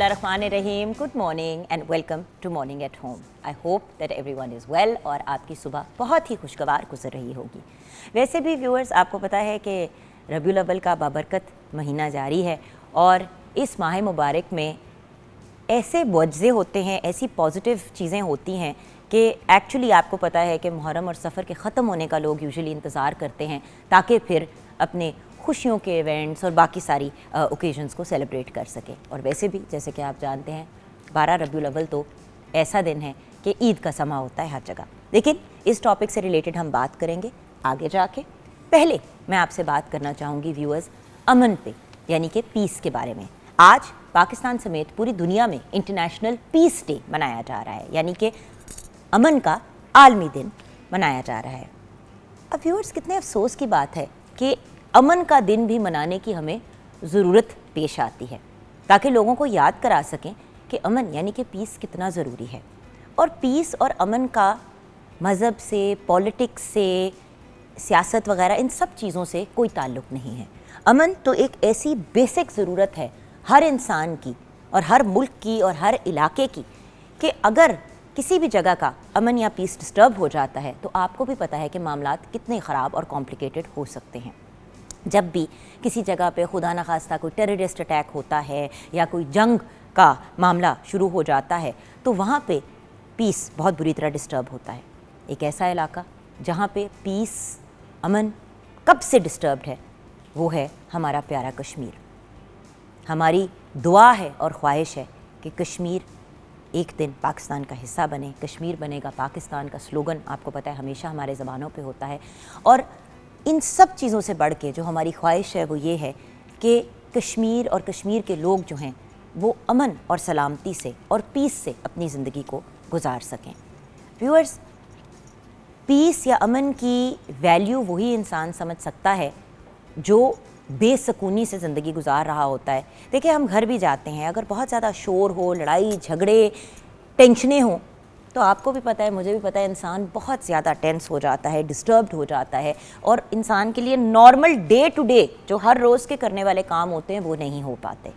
बिस्मिल्लाहिर्रहमानिर्रहीम। Good morning and welcome to morning at home. I hope that everyone is well और आपकी सुबह बहुत ही खुशगवार गुजर रही होगी। वैसे भी व्यूअर्स, आपको पता है कि रबीउल अव्वल का बाबरकत महीना जारी है और इस माह मुबारक में ऐसे मुआवज़े होते हैं, ऐसी पॉजिटिव चीज़ें होती हैं कि एक्चुअली आपको पता है कि मुहर्रम और सफ़र के ख़त्म होने का लोग यूजुअली इंतज़ार करते हैं ताकि फिर अपने खुशियों के इवेंट्स और बाकी सारी ओकेजन्स को सेलिब्रेट कर सके। और वैसे भी जैसे कि आप जानते हैं 12 रबीउल अव्वल तो ऐसा दिन है कि ईद का समा होता है हर जगह। लेकिन इस टॉपिक से रिलेटेड हम बात करेंगे आगे जाके। पहले मैं आपसे बात करना चाहूँगी व्यूअर्स अमन पे, यानी कि पीस के बारे में। आज पाकिस्तान समेत पूरी दुनिया में इंटरनेशनल पीस डे मनाया जा रहा है, यानी कि अमन का आलमी दिन मनाया जा रहा है। अब व्यूअर्स, कितने अफसोस की बात है कि अमन का दिन भी मनाने की हमें ज़रूरत पेश आती है ताकि लोगों को याद करा सकें कि अमन यानी कि पीस कितना ज़रूरी है। और पीस और अमन का मज़हब से, पॉलिटिक्स से, सियासत वगैरह इन सब चीज़ों से कोई ताल्लुक़ नहीं है। अमन तो एक ऐसी बेसिक ज़रूरत है हर इंसान की और हर मुल्क की और हर इलाके की कि अगर किसी भी जगह का अमन या पीस डिस्टर्ब हो जाता है तो आपको भी पता है कि मामलात कितने ख़राब और कॉम्प्लिकेटेड हो सकते हैं। जब भी किसी जगह पे खुदा न खास्ता कोई टेररिस्ट अटैक होता है या कोई जंग का मामला शुरू हो जाता है तो वहाँ पे पीस बहुत बुरी तरह डिस्टर्ब होता है। एक ऐसा इलाका जहाँ पे पीस, अमन कब से डिस्टर्ब्ड है वो है हमारा प्यारा कश्मीर। हमारी दुआ है और ख्वाहिश है कि कश्मीर एक दिन पाकिस्तान का हिस्सा बने। कश्मीर बनेगा पाकिस्तान का स्लोगन आपको पता है हमेशा हमारे ज़बानों पे होता है। और इन सब चीज़ों से बढ़ के जो हमारी ख्वाहिश है वो ये है कि कश्मीर और कश्मीर के लोग जो हैं वो अमन और सलामती से और पीस से अपनी ज़िंदगी को गुजार सकें। व्यूअर्स, पीस या अमन की वैल्यू वही इंसान समझ सकता है जो बेसकूनी से ज़िंदगी गुजार रहा होता है। देखिए, हम घर भी जाते हैं, अगर बहुत ज़्यादा शोर हो, लड़ाई झगड़े, टेंशनें हों तो आपको भी पता है, मुझे भी पता है, इंसान बहुत ज़्यादा टेंस हो जाता है, डिस्टर्ब्ड हो जाता है और इंसान के लिए नॉर्मल डे टू डे जो हर रोज़ के करने वाले काम होते हैं वो नहीं हो पाते।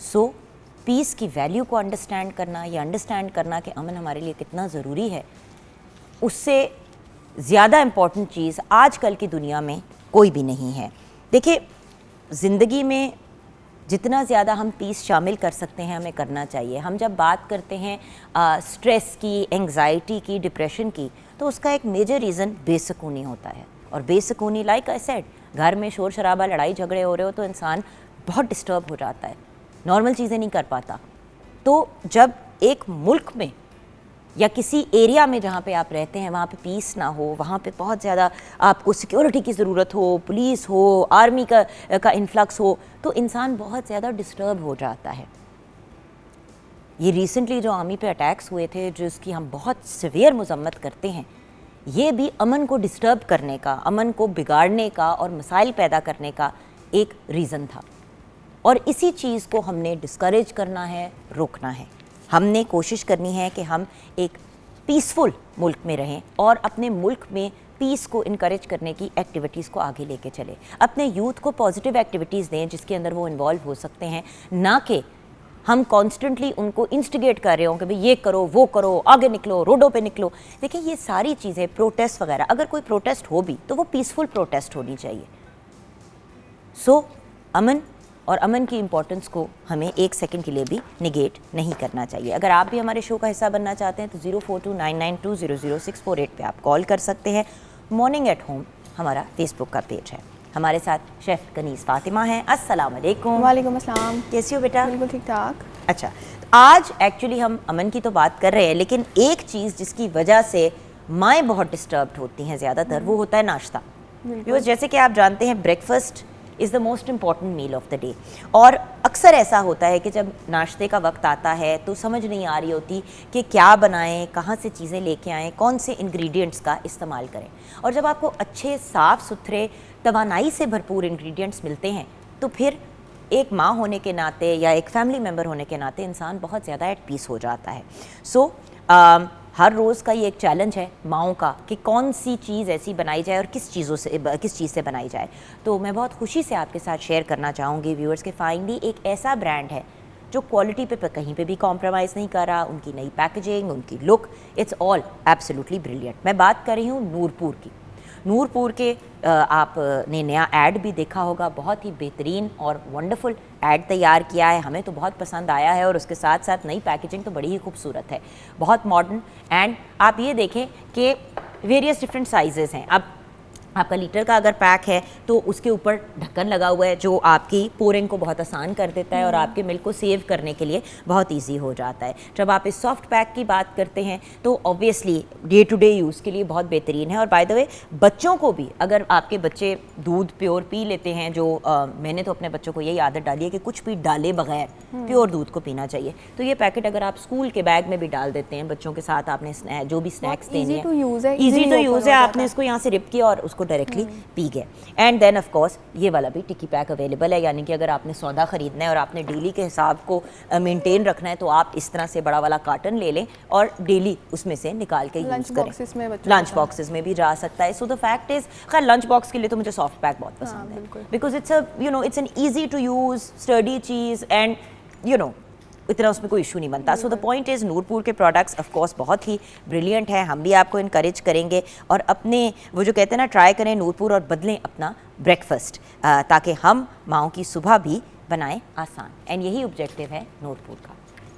सो पीस की वैल्यू को अंडरस्टैंड करना, या अंडरस्टैंड करना कि अमन हमारे लिए कितना ज़रूरी है, उससे ज़्यादा इम्पॉर्टेंट चीज़ आजकल की दुनिया में कोई भी नहीं है। देखिए, ज़िंदगी में जितना ज़्यादा हम पीस शामिल कर सकते हैं हमें करना चाहिए। हम जब बात करते हैं स्ट्रेस की, एंग्जाइटी की, डिप्रेशन की, तो उसका एक मेजर रीज़न बेसुकूनी होता है। और बेसुकूनी, लाइक आई सेड, घर में शोर शराबा, लड़ाई झगड़े हो रहे हो तो इंसान बहुत डिस्टर्ब हो जाता है, नॉर्मल चीज़ें नहीं कर पाता। तो जब एक मुल्क में या किसी एरिया में जहाँ पे आप रहते हैं वहाँ पे पीस ना हो, वहाँ पे बहुत ज़्यादा आपको सिक्योरिटी की ज़रूरत हो, पुलिस हो, आर्मी का इन्फ्लक्स हो, तो इंसान बहुत ज़्यादा डिस्टर्ब हो जाता है। ये रिसेंटली जो आर्मी पे अटैक्स हुए थे, जिसकी हम बहुत सिवियर मज़म्मत करते हैं, ये भी अमन को डिस्टर्ब करने का, अमन को बिगाड़ने का और मसाइल पैदा करने का एक रीज़न था। और इसी चीज़ को हमने डिस्करेज करना है, रोकना है। हमने कोशिश करनी है कि हम एक पीसफुल मुल्क में रहें और अपने मुल्क में पीस को इनकरेज करने की एक्टिविटीज़ को आगे लेके चले। अपने यूथ को पॉजिटिव एक्टिविटीज़ दें जिसके अंदर वो इन्वॉल्व हो सकते हैं, ना कि हम कॉन्स्टेंटली उनको इंस्टिगेट कर रहे हो कि भाई ये करो, वो करो, आगे निकलो, रोडों पे निकलो। देखिए, ये सारी चीज़ें, प्रोटेस्ट वगैरह, अगर कोई प्रोटेस्ट हो भी तो वो पीसफुल प्रोटेस्ट होनी चाहिए। सो अमन और अमन की इम्पोर्टेंस को हमें एक सेकंड के लिए भी निगेट नहीं करना चाहिए। अगर आप भी हमारे शो का हिस्सा बनना चाहते हैं तो 042992000648 पे आप कॉल कर सकते हैं। मॉर्निंग एट होम हमारा फेसबुक का पेज है। हमारे साथ शेफ़ कनीज़ फ़ातिमा हैं। अस्सलाम वालेकुम। वालेकुम अस्सलाम। कैसी हो बेटा? बिल्कुल ठीक ठाक। अच्छा, तो आज एक्चुअली हम अमन की तो बात कर रहे हैं, लेकिन एक चीज़ जिसकी वजह से माएँ बहुत डिस्टर्ब्ड होती हैं ज़्यादातर, वो होता है नाश्ता। बिकॉज जैसे कि आप जानते हैं breakfast is the most important meal of the day. और अक्सर ऐसा होता है कि जब नाश्ते का वक्त आता है तो समझ नहीं आ रही होती कि क्या बनाएं, कहाँ से चीज़ें लेके आएँ, कौन से इंग्रेडिएंट्स का इस्तेमाल करें। और जब आपको अच्छे, साफ़ सुथरे, तवानाई से भरपूर इंग्रेडिएंट्स मिलते हैं तो फिर एक माँ होने के नाते या एक फैमिली मेम्बर होने के नाते इंसान बहुत ज़्यादा एट पीस हो जाता है। सो हर रोज़ का ये एक चैलेंज है माओं का कि कौन सी चीज़ ऐसी बनाई जाए और किस चीज़ से बनाई जाए। तो मैं बहुत खुशी से आपके साथ शेयर करना चाहूँगी व्यूअर्स के फाइनली एक ऐसा ब्रांड है जो क्वालिटी पे कहीं पे भी कॉम्प्रोमाइज़ नहीं कर रहा, उनकी नई पैकेजिंग, उनकी look, it's all absolutely brilliant. मैं बात कर रही हूँ नूरपुर की। नूरपुर के आपने नया ऐड भी देखा होगा, बहुत ही बेहतरीन और वंडरफुल ऐड तैयार किया है, हमें तो बहुत पसंद आया है। और उसके साथ साथ नई पैकेजिंग तो बड़ी ही खूबसूरत है, बहुत मॉडर्न। एंड आप ये देखें कि वेरियस डिफरेंट साइजेस हैं। अब आपका लीटर का अगर पैक है तो उसके ऊपर ढक्कन लगा हुआ है जो आपकी पोरिंग को बहुत आसान कर देता है और आपके मिल्क को सेव करने के लिए बहुत इजी हो जाता है। जब आप इस सॉफ्ट पैक की बात करते हैं तो obviously day to day use के लिए बहुत बेहतरीन है। और बाय द वे बच्चों को भी, अगर आपके बच्चे दूध प्योर पी लेते हैं, जो मैंने तो अपने बच्चों को यही आदत डाली है कि कुछ भी डाले बगैर प्योर दूध को पीना चाहिए, तो ये पैकेट अगर आप स्कूल के बैग में भी डाल देते हैं बच्चों के साथ, आपने जो भी स्नैक्स देने हैं, ईजी टू यूज़ है, आपने इसको यहाँ से रिप किया और उसको डायरेक्टली पी गए। एंड देन ऑफ कोर्स ये वाला भी टिक्की पैक अवेलेबल है, यानी कि अगर आपने सौदा खरीदना है और आपने डेली के हिसाब को मेंटेन रखना है तो आप इस तरह से बड़ा वाला कार्टन ले लें और डेली उसमें से निकाल के यूज़ करें। लंच बॉक्सेस में भी जा सकता है। सो द फैक्ट इज, खैर लंच बॉक्स के लिए तो मुझे सॉफ्ट पैक बहुत पसंद है, because it's it's an easy to use sturdy चीज़ एंड इतना उसमें कोई इशू नहीं बनता। So the point is, Noorpur के प्रोडक्ट्स ऑफ कोर्स बहुत ही ब्रिलियंट है, हम भी आपको इनकरेज करेंगे और अपने वो जो कहते हैं ना, ट्राई करें नूरपुर और बदलें अपना ब्रेकफास्ट, ताकि हम माओं की सुबह भी बनाएं आसान। एंड यही ऑब्जेक्टिव है नूरपुर का।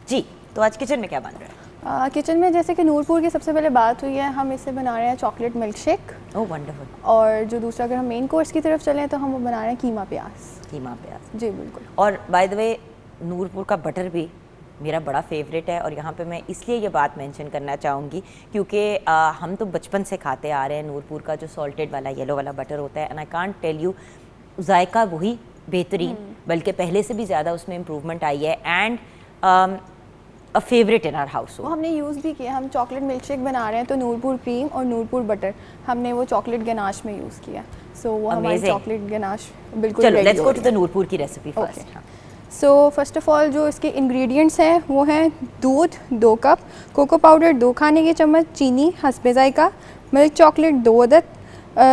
जी, तो आज किचन में क्या बन रहा है? किचन में जैसे कि नूरपुर की सबसे पहले बात हुई है, हम इससे बना रहे हैं चॉकलेट मिल्क शेक। ओह वंडरफुल। और जो दूसरा, अगर हम मेन कोर्स की तरफ चलें तो हम वो बना रहे हैं कीमा प्याज। कीमा प्याज, जी बिल्कुल। और बाय द वे नूरपुर का बटर भी मेरा बड़ा फेवरेट है। और यहाँ पे मैं इसलिए ये बात मेंशन करना चाहूँगी क्योंकि हम तो बचपन से खाते आ रहे हैं नूरपुर का जो सॉल्टेड वाला येलो वाला बटर होता है। And I can't tell you, जायका वही बेहतरीन, बल्कि पहले से भी ज़्यादा उसमें इम्प्रूवमेंट आई है। And a favourite in our house. वो हमने यूज़ भी किया, हम चॉकलेट मिल्क शेक बना रहे हैं तो नूरपुर क्रीम और नूरपुर बटर हमने वो चॉकलेट गनाश में यूज़ किया। सो वो हमारी चॉकलेट गनाश बिल्कुल। चलो let's go to the Noorpur की recipe first. So first of all जो इसके इंग्रेडिएंट्स हैं वो हैं दूध 2 कप, कोको पाउडर 2 खाने के चम्मच, चीनी हस्बे जायका, मिल्क चॉकलेट 2 अदद,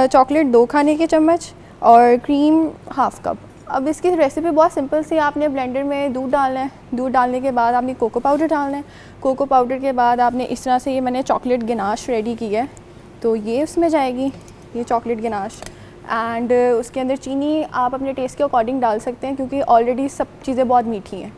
चॉकलेट 2 खाने के चम्मच और क्रीम 1/2 कप। अब इसकी रेसिपी बहुत सिंपल सी, आपने ब्लेंडर में दूध डालना है, दूध डालने के बाद आपने कोको पाउडर डालना है, कोको पाउडर के बाद आपने इस तरह से, ये मैंने चॉकलेट गनाश रेडी की है तो ये उसमें जाएगी, ये चॉकलेट गनाश। एंड उसके अंदर चीनी आप अपने टेस्ट के अकॉर्डिंग डाल सकते हैं क्योंकि ऑलरेडी सब चीज़ें बहुत मीठी हैं।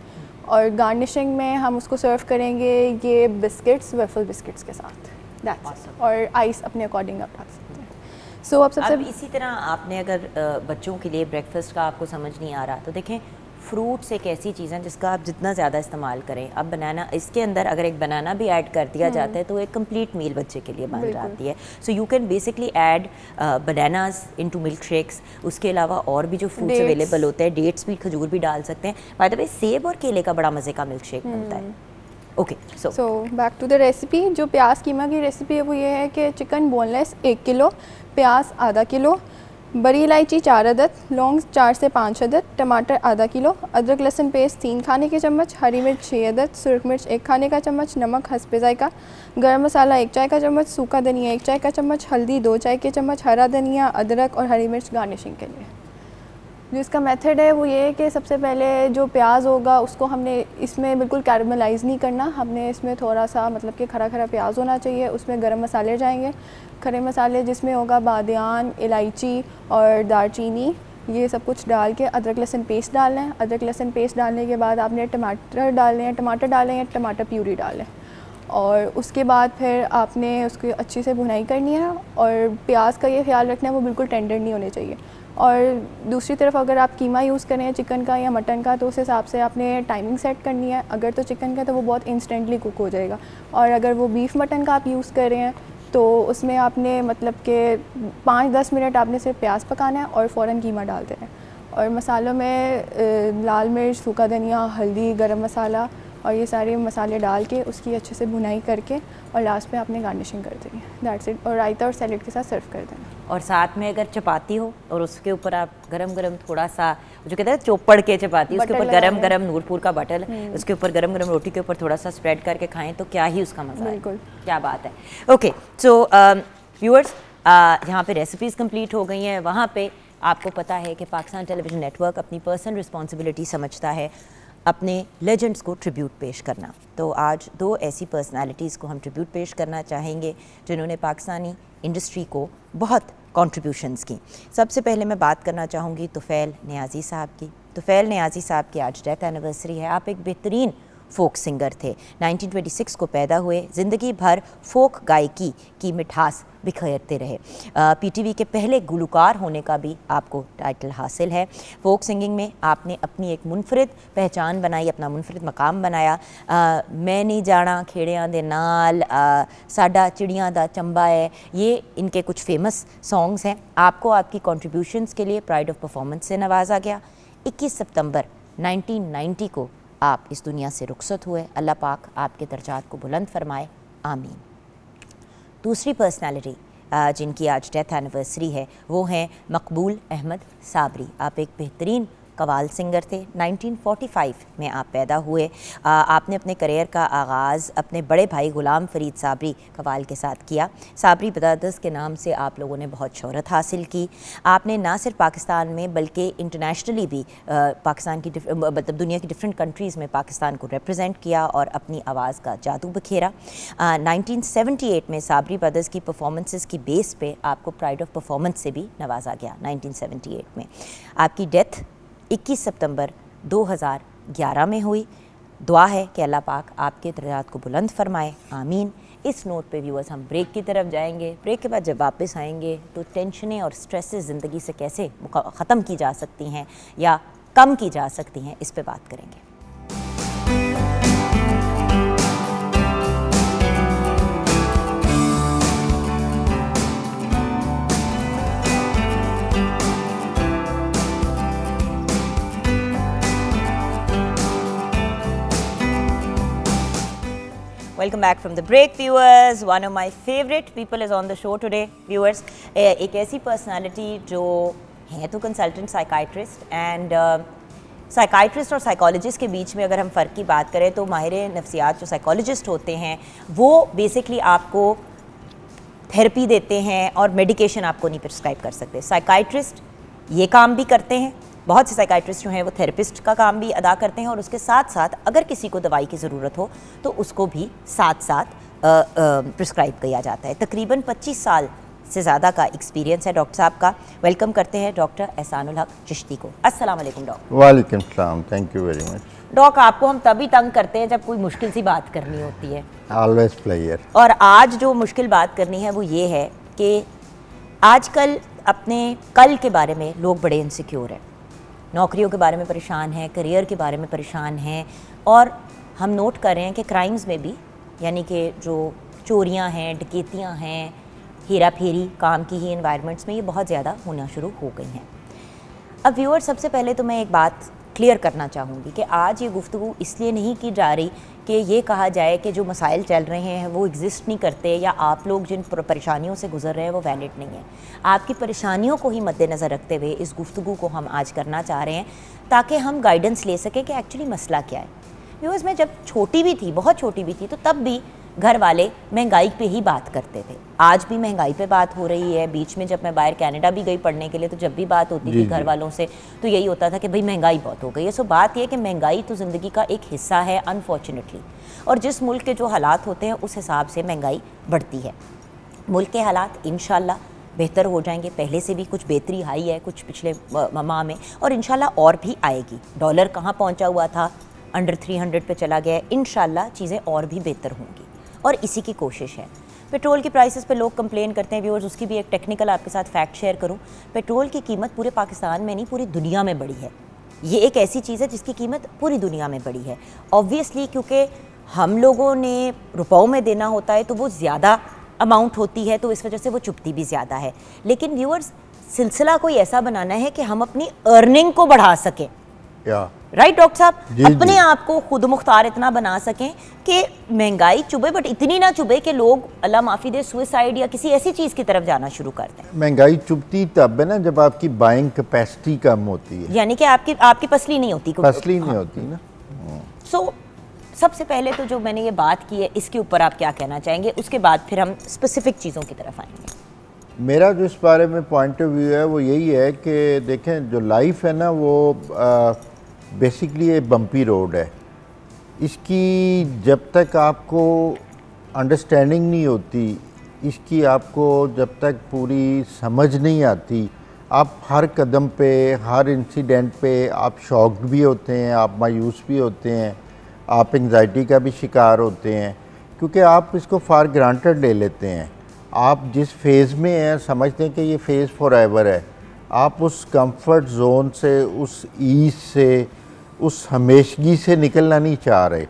और गार्निशिंग में हम उसको सर्व करेंगे ये बिस्किट्स, वेफल बिस्किट्स के साथ, दैट्स। और आइस अपने अकॉर्डिंग आप डाल सकते हैं। सो अब सबसे इसी तरह आपने अगर बच्चों के लिए ब्रेकफास्ट का आपको समझ नहीं आ रहा तो देखें, फ्रूट्स एक ऐसी चीज़ है जिसका आप जितना ज़्यादा इस्तेमाल करें, अब बनाना, इसके अंदर अगर एक बनाना भी ऐड कर दिया जाता है तो एक कंप्लीट मील बच्चे के लिए बन जाती है। So you can basically add bananas into milk shakes. उसके अलावा और भी जो फ्रूट्स अवेलेबल होते हैं, डेट्स भी, खजूर भी डाल सकते हैं। बाय द वे सेब और केले का बड़ा मज़े का मिल्क शेक बनता है। Okay, so back to the recipe. जो प्याज कीमा की रेसिपी है वो ये है कि चिकन बोनलेस 1 किलो, प्याज आधा किलो, बड़ी इलायची 4 अदद, लौंग 4 से 5 अदद, टमाटर आधा किलो, अदरक लहसुन पेस्ट 3 खाने के चम्मच, हरी मिर्च 6 अदद, सुरख मिर्च 1 खाने का चम्मच, नमक हस्बे जायका, गरम मसाला 1 चाय का चम्मच, सूखा धनिया 1 चाय का चम्मच, हल्दी 2 चाय के चम्मच, हरा धनिया, अदरक और हरी मिर्च गार्निशिंग के लिए। जो इसका मेथड है वो ये है कि सबसे पहले जो प्याज होगा उसको हमने इसमें बिल्कुल कैरमलाइज़ नहीं करना, हमने इसमें थोड़ा सा मतलब कि खरा खरा प्याज होना चाहिए। उसमें गरम मसाले जाएंगे, खरे मसाले जिसमें होगा बादियान, इलायची और दालचीनी, ये सब कुछ डाल के अदरक लहसुन पेस्ट डालना है। अदरक लहसुन पेस्ट डालने के बाद आपने टमाटर डालने हैं, टमाटर डालें या टमाटर प्यूरी डालें। और उसके बाद फिर आपने उसकी अच्छी से भुनाई करनी है और प्याज का ये ख्याल रखना है वो बिल्कुल टेंडर नहीं होने चाहिए। और दूसरी तरफ अगर आप कीमा यूज़ करें चिकन का या मटन का तो उस हिसाब से आपने टाइमिंग सेट करनी है। अगर तो चिकन का तो वो बहुत इंस्टेंटली कुक हो जाएगा, और अगर वो बीफ मटन का आप यूज़ कर रहे हैं तो उसमें आपने मतलब कि 5-10 मिनट आपने सिर्फ प्याज पकाना है और फ़ौरन कीमा डाल देना है। और मसालों में लाल मिर्च, सूखा धनिया, हल्दी, गरम मसाला और ये सारे मसाले डाल के उसकी अच्छे से भुनाई करके और लास्ट में आपने गार्निशिंग कर देनी है, दैट्स इट। और रायता और सैलेड के साथ सर्व कर देना। और साथ में अगर चपाती हो और उसके ऊपर आप गरम गरम थोड़ा सा जो कहते हैं चोपड़ के चपाती, उसके ऊपर गरम गरम नूरपुर का बटर, उसके ऊपर गरम गरम रोटी के ऊपर थोड़ा सा स्प्रेड करके खाएं तो क्या ही उसका मज़ा है। बिल्कुल, क्या बात है। ओके, सो व्यूअर्स, यहाँ पे रेसिपीज़ कंप्लीट हो गई हैं। वहाँ पे आपको पता है कि पाकिस्तान टेलीविज़न नेटवर्क अपनी पर्सनल रिस्पॉन्सिबिलिटी समझता है अपने लेजेंड्स को ट्रिब्यूट पेश करना। तो आज दो ऐसी पर्सनालिटीज़ को हम ट्रिब्यूट पेश करना चाहेंगे जिन्होंने पाकिस्तानी इंडस्ट्री को बहुत कंट्रीब्यूशंस की। सबसे पहले मैं बात करना चाहूँगी तुफ़ैल नियाज़ी साहब की। तुफ़ैल नियाज़ी साहब की आज डेथ एनिवर्सरी है। आप एक बेहतरीन फ़ोक सिंगर थे, 1926 को पैदा हुए, ज़िंदगी भर फ़ोक गायकी की मिठास बिखेरते रहे। पीटीवी के पहले गुलकार होने का भी आपको टाइटल हासिल है। फ़ोक सिंगिंग में आपने अपनी एक मुनफरिद पहचान बनाई, अपना मुनफरिद मकाम बनाया। मैं नहीं जाना खेड़ियां दे नाल, साडा चिड़ियां दा चंबा है, ये इनके कुछ फेमस सॉन्ग्स हैं। आपको आपकी कॉन्ट्रीब्यूशंस के लिए प्राइड ऑफ परफॉर्मेंस से नवाजा गया। 21 सितंबर 1990 को आप इस दुनिया से रुखसत हुए। अल्लाह पाक आपके दर्जात को बुलंद फरमाए, आमीन। दूसरी पर्सनालिटी जिनकी आज डेथ एनिवर्सरी है वो हैं मकबूल अहमद साबरी। आप एक बेहतरीन कवाल सिंगर थे। 1945 में आप पैदा हुए। आपने अपने करियर का आगाज़ अपने बड़े भाई ग़ुलाम फ़रीद साबरी कवाल के साथ किया। साबरी ब्रदर्स के नाम से आप लोगों ने बहुत शोहरत हासिल की। आपने ना सिर्फ पाकिस्तान में बल्कि इंटरनेशनली भी पाकिस्तान की मतलब दुनिया की डिफरेंट कंट्रीज़ में पाकिस्तान को रिप्रेजेंट किया और अपनी आवाज़ का जादू बखेरा। 1978 में साबरी ब्रदर्स की परफॉर्मेंसेस की बेस पे आपको प्राइड ऑफ परफॉर्मेंस से भी नवाजा गया 1978 में। आपकी डेथ 21 सितंबर 2011 में हुई। दुआ है कि अल्लाह पाक आपके दर्जात को बुलंद फरमाए, आमीन। इस नोट पे व्यूअर्स हम ब्रेक की तरफ जाएंगे। ब्रेक के बाद जब वापस आएंगे तो टेंशनें और स्ट्रेसेस ज़िंदगी से कैसे ख़त्म की जा सकती हैं या कम की जा सकती हैं, इस पे बात करेंगे। Welcome back from the break, viewers. One of my favorite people is on the show today, viewers. एक ऐसी personality जो है तो कंसल्टेंट साइकाइट्रिस्ट एंड साइकाइट्रिस्ट और साइकोलॉजिस्ट के बीच में अगर हम फ़र्क की बात करें तो माहिर नफ्सियात जो साइकोलॉजिस्ट होते हैं वो बेसिकली आपको थेरेपी देते हैं और मेडिकेशन आपको नहीं प्रिस्क्राइब कर सकते। साइकाइट्रिस्ट ये काम भी करते हैं, बहुत से साइकाइट्रिस्ट जो हैं वो थेरेपिस्ट का काम भी अदा करते हैं और उसके साथ साथ अगर किसी को दवाई की ज़रूरत हो तो उसको भी साथ साथ प्रिस्क्राइब किया जाता है। तकरीबन 25 साल से ज़्यादा का एक्सपीरियंस है डॉक्टर साहब का। वेलकम करते हैं डॉक्टर एहसानुल हक चिश्ती को। अस्सलाम वालेकुम डॉक्टर। वालेकुम सलाम, thank you very much. Doctor आपको हम तभी तंग करते हैं जब कोई मुश्किल सी बात करनी होती है। Always player. और आज जो मुश्किल बात करनी है वो ये है कि आजकल अपने कल के बारे में लोग बड़े इनसिक्योर हैं, नौकरियों के बारे में परेशान हैं, करियर के बारे में परेशान हैं और हम नोट कर रहे हैं कि क्राइम्स में भी, यानी कि जो चोरियां हैं, डकैतियां हैं, हेरा फेरी काम की ही इन्वायरमेंट्स में ये बहुत ज़्यादा होना शुरू हो गई हैं। अब व्यूअर, सबसे पहले तो मैं एक बात क्लियर करना चाहूँगी कि आज ये गुफ्तगू इसलिए नहीं की जा रही कि ये कहा जाए कि जो मसाइल चल रहे हैं वो एग्जिस्ट नहीं करते या आप लोग जिन परेशानियों से गुजर रहे हैं वो वैलिड नहीं है। आपकी परेशानियों को ही मद्देनज़र रखते हुए इस गुफ्तगू को हम आज करना चाह रहे हैं ताकि हम गाइडेंस ले सकें कि एक्चुअली मसला क्या है। व्यूअर्स, मैं जब छोटी भी थी, बहुत छोटी भी थी, तो तब भी घर वाले महंगाई पे ही बात करते थे। आज भी महंगाई पे बात हो रही है। बीच में जब मैं बाहर कनाडा भी गई पढ़ने के लिए तो जब भी बात होती थी घर वालों से तो यही होता था कि भाई महंगाई बहुत हो गई है। सो बात यह कि महंगाई तो ज़िंदगी का एक हिस्सा है अनफॉर्चुनेटली, और जिस मुल्क के जो हालात होते हैं उस हिसाब से महंगाई बढ़ती है। मुल्क के हालात इंशाल्लाह बेहतर हो जाएंगे, पहले से भी कुछ बेहतरी आई है कुछ पिछले माह में और इंशाल्लाह और भी आएगी। डॉलर कहाँ पहुँचा हुआ था, अंडर 300 पे चला गया है। इंशाल्लाह चीज़ें और भी बेहतर होंगी और इसी की कोशिश है। पेट्रोल की प्राइसेस पे लोग कंप्लेन करते हैं व्यूअर्स, उसकी भी एक टेक्निकल आपके साथ फैक्ट शेयर करूं। पेट्रोल की कीमत पूरे पाकिस्तान में नहीं पूरी दुनिया में बढ़ी है। ये एक ऐसी चीज़ है जिसकी कीमत पूरी दुनिया में बढ़ी है। ऑब्वियसली क्योंकि हम लोगों ने रुपयों में देना होता है तो वो ज़्यादा अमाउंट होती है तो इस वजह से वो चुभती भी ज़्यादा है। लेकिन व्यूअर्स, सिलसिला कोई ऐसा बनाना है कि हम अपनी अर्निंग को बढ़ा सकें। राइट डॉक्टर साहब, अपने आप को खुद मुख्तार इतना बना सकें कि महंगाई चुभे बट इतनी ना चुभे कि लोग अल्लाह माफ़ी दे सुसाइड या किसी ऐसी चीज़ की तरफ जाना शुरू कर दें। महंगाई चुभती तब है ना जब आपकी बाइंग कैपेसिटी कम होती है, यानी कि आपकी पसली नहीं होती, पसली नहीं होती ना। सो सबसे पहले तो जो मैंने ये बात की है इसके ऊपर आप क्या कहना चाहेंगे, उसके बाद फिर हम स्पेसिफिक चीज़ों की तरफ आएंगे। मेरा जो इस बारे में पॉइंट ऑफ व्यू है वो यही है कि देखें जो लाइफ है ना वो बेसिकली ये बम्पी रोड है। इसकी जब तक आपको अंडरस्टैंडिंग नहीं होती, इसकी आपको जब तक पूरी समझ नहीं आती, आप हर कदम पे, हर इंसिडेंट पे आप शॉक्ड भी होते हैं, आप मायूस भी होते हैं, आप एंग्जाइटी का भी शिकार होते हैं, क्योंकि आप इसको फॉर ग्रांटेड ले लेते हैं। आप जिस फेज़ में हैं समझते हैं कि ये फ़ेज़ फॉर एवर है। आप उस कंफर्ट जोन से, उस ईज से, उस हमेशगी से निकलना नहीं चाह रहे,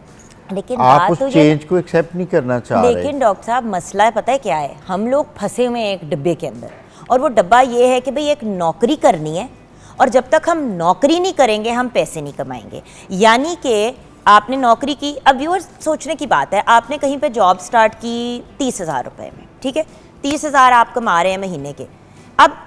लेकिन आप उस तो चेंज को एक्सेप्ट नहीं करना चाह रहे। लेकिन डॉक्टर साहब मसला पता है क्या है, हम लोग फंसे हुए हैं एक डिब्बे के अंदर, और वो डब्बा ये है कि भाई एक नौकरी करनी है, और जब तक हम नौकरी नहीं करेंगे हम पैसे नहीं कमाएंगे। यानी कि आपने नौकरी की, अब व्यूअर्स सोचने की बात है, आपने कहीं पे जॉब स्टार्ट की 30,000 रुपये में, ठीक है, 30,000 आप कमा रहे हैं महीने के। अब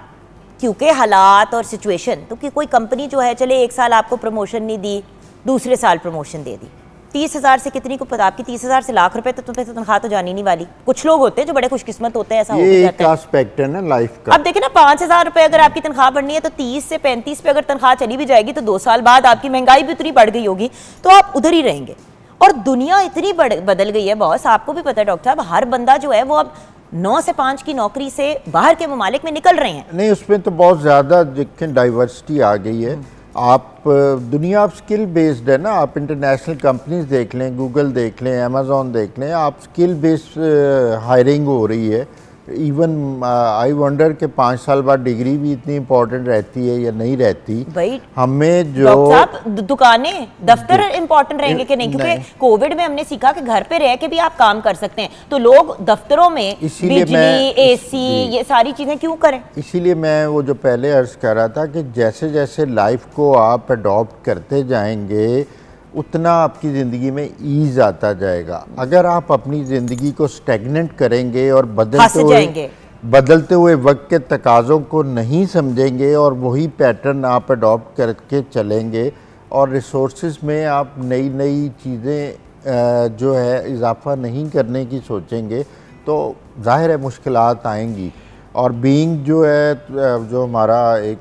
क्योंकि हालात और सिचुएशन, तो कि कोई कंपनी जो है चले 1 साल आपको प्रमोशन नहीं दी, दूसरे साल प्रमोशन दे दी, 30,000 से कितनी को पता, आपकी 30,000 से लाख रुपए तो तनख्वाह तो जानी नहीं वाली। कुछ लोग होते हैं जो बड़े खुशकिस्मत होते हैं, ऐसा हो ये जाता एक है। एस्पेक्ट है ना लाइफ का। अब देखिए ना, 5,000 रुपए अगर आपकी तनख्वाह बढ़नी है तो 30 से 35 पे अगर तनख्वाह चली भी जाएगी तो 2 साल बाद आपकी महंगाई भी उतनी बढ़ गई होगी, तो आप उधर ही रहेंगे। और दुनिया इतनी बदल गई है बॉस, आपको भी पता है डॉक्टर साहब, हर बंदा जो है वो अब 9 से 5 की नौकरी से बाहर के ममालिक में निकल रहे हैं। नहीं, उसमें तो बहुत ज़्यादा डाइवर्सिटी आ गई है। आप दुनिया आप स्किल बेस्ड है ना, आप इंटरनेशनल कंपनीज देख लें, गूगल देख लें, अमेज़ॉन देख लें, आप स्किल बेस्ड हायरिंग हो रही है। इवन आई वंडर के 5 साल बाद डिग्री भी इतनी इंपॉर्टेंट रहती है या नहीं रहती। भाई हमें जो डॉक्टर साहब दुकानें, दफ्तर इंपॉर्टेंट रहेंगे कि नहीं, क्योंकि कोविड में हमने सीखा कि घर पे रह के भी आप काम कर सकते हैं, तो लोग दफ्तरों में बिजली, एसी, ये सारी चीजें क्यों करें? इसीलिए मैं वो जो पहले अर्ज कर रहा था कि जैसे जैसे लाइफ को आप अडॉप्ट करते जाएंगे उतना आपकी ज़िंदगी में ईज आता जाएगा। अगर आप अपनी ज़िंदगी को स्टैग्नेंट करेंगे और बदलते हुए वक्त के तकाज़ों को नहीं समझेंगे और वही पैटर्न आप अडॉप्ट करके चलेंगे और रिसोर्सेज में आप नई नई चीज़ें जो है इजाफ़ा नहीं करने की सोचेंगे, तो ज़ाहिर है मुश्किलात आएंगी। और बीइंग जो है, जो हमारा एक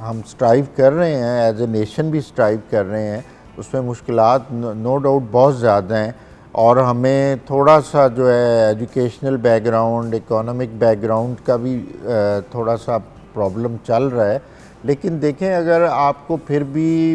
हम स्ट्राइव कर रहे हैं, एज ए नेशन भी स्ट्राइव कर रहे हैं, उसमें मुश्किलात नो डाउट बहुत ज़्यादा हैं। और हमें थोड़ा सा जो है एजुकेशनल बैकग्राउंड, इकोनॉमिक बैकग्राउंड का भी थोड़ा सा प्रॉब्लम चल रहा है। लेकिन देखें, अगर आपको फिर भी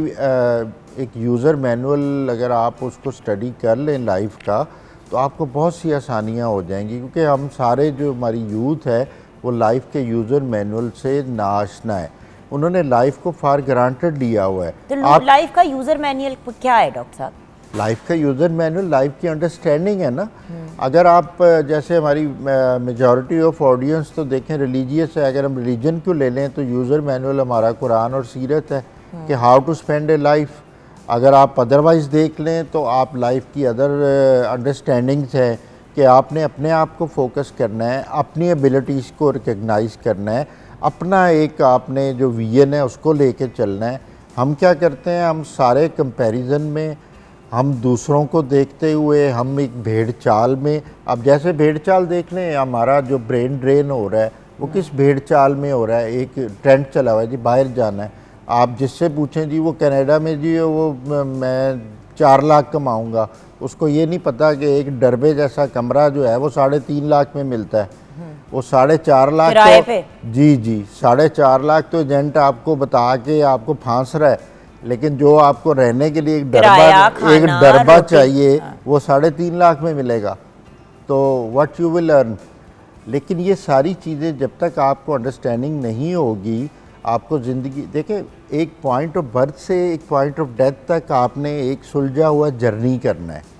एक यूज़र मैनुअल अगर आप उसको स्टडी कर लें लाइफ का, तो आपको बहुत सी आसानियाँ हो जाएंगी, क्योंकि हम सारे जो हमारी यूथ है वो लाइफ के यूज़र मैनुअल से नाआशना है। उन्होंने लाइफ को फॉर ग्रांटेड लिया हुआ है। तो लाइफ का यूज़र मैनुअल क्या है डॉक्टर साहब? लाइफ का यूज़र मैनुअल लाइफ की अंडरस्टैंडिंग है ना। अगर आप जैसे हमारी मेजॉरिटी ऑफ ऑडियंस तो देखें रिलीजियस है, अगर हम रिलीजन को ले लें तो यूज़र मैनुअल हमारा कुरान और सीरत है कि how to spend a life. अगर आप अदरवाइज़ देख लें तो आप लाइफ की अदर अंडरस्टैंडिंग्स है कि आपने अपने आप को फोकस करना है, अपनी एबिलिटीज़ को रिकग्नाइज़ करना है, अपना एक आपने जो विजन है उसको लेके चलना है। हम क्या करते हैं, हम सारे कंपैरिजन में, हम दूसरों को देखते हुए, हम एक भेड़ चाल में, अब जैसे भेड़ चाल देख लें, हमारा जो ब्रेन ड्रेन हो रहा है वो किस भेड़ चाल में हो रहा है। एक ट्रेंड चला हुआ है जी, बाहर जाना है। आप जिससे पूछें जी वो कनाडा में जी वो मैं 4 लाख कमाऊँगा, उसको ये नहीं पता कि एक डरबे जैसा कमरा जो है वो 3.5 लाख में मिलता है। वो 4.5 लाख पे? जी 4.5 लाख तो एजेंट आपको बता के आपको फांस रहा है, लेकिन जो आपको रहने के लिए एक डरबा चाहिए वो 3.5 लाख में मिलेगा। तो व्हाट यू विल अर्न। लेकिन ये सारी चीज़ें जब तक आपको अंडरस्टैंडिंग नहीं होगी, आपको ज़िंदगी देखें, एक पॉइंट ऑफ बर्थ से एक पॉइंट ऑफ डेथ तक आपने एक सुलझा हुआ जर्नी करना है।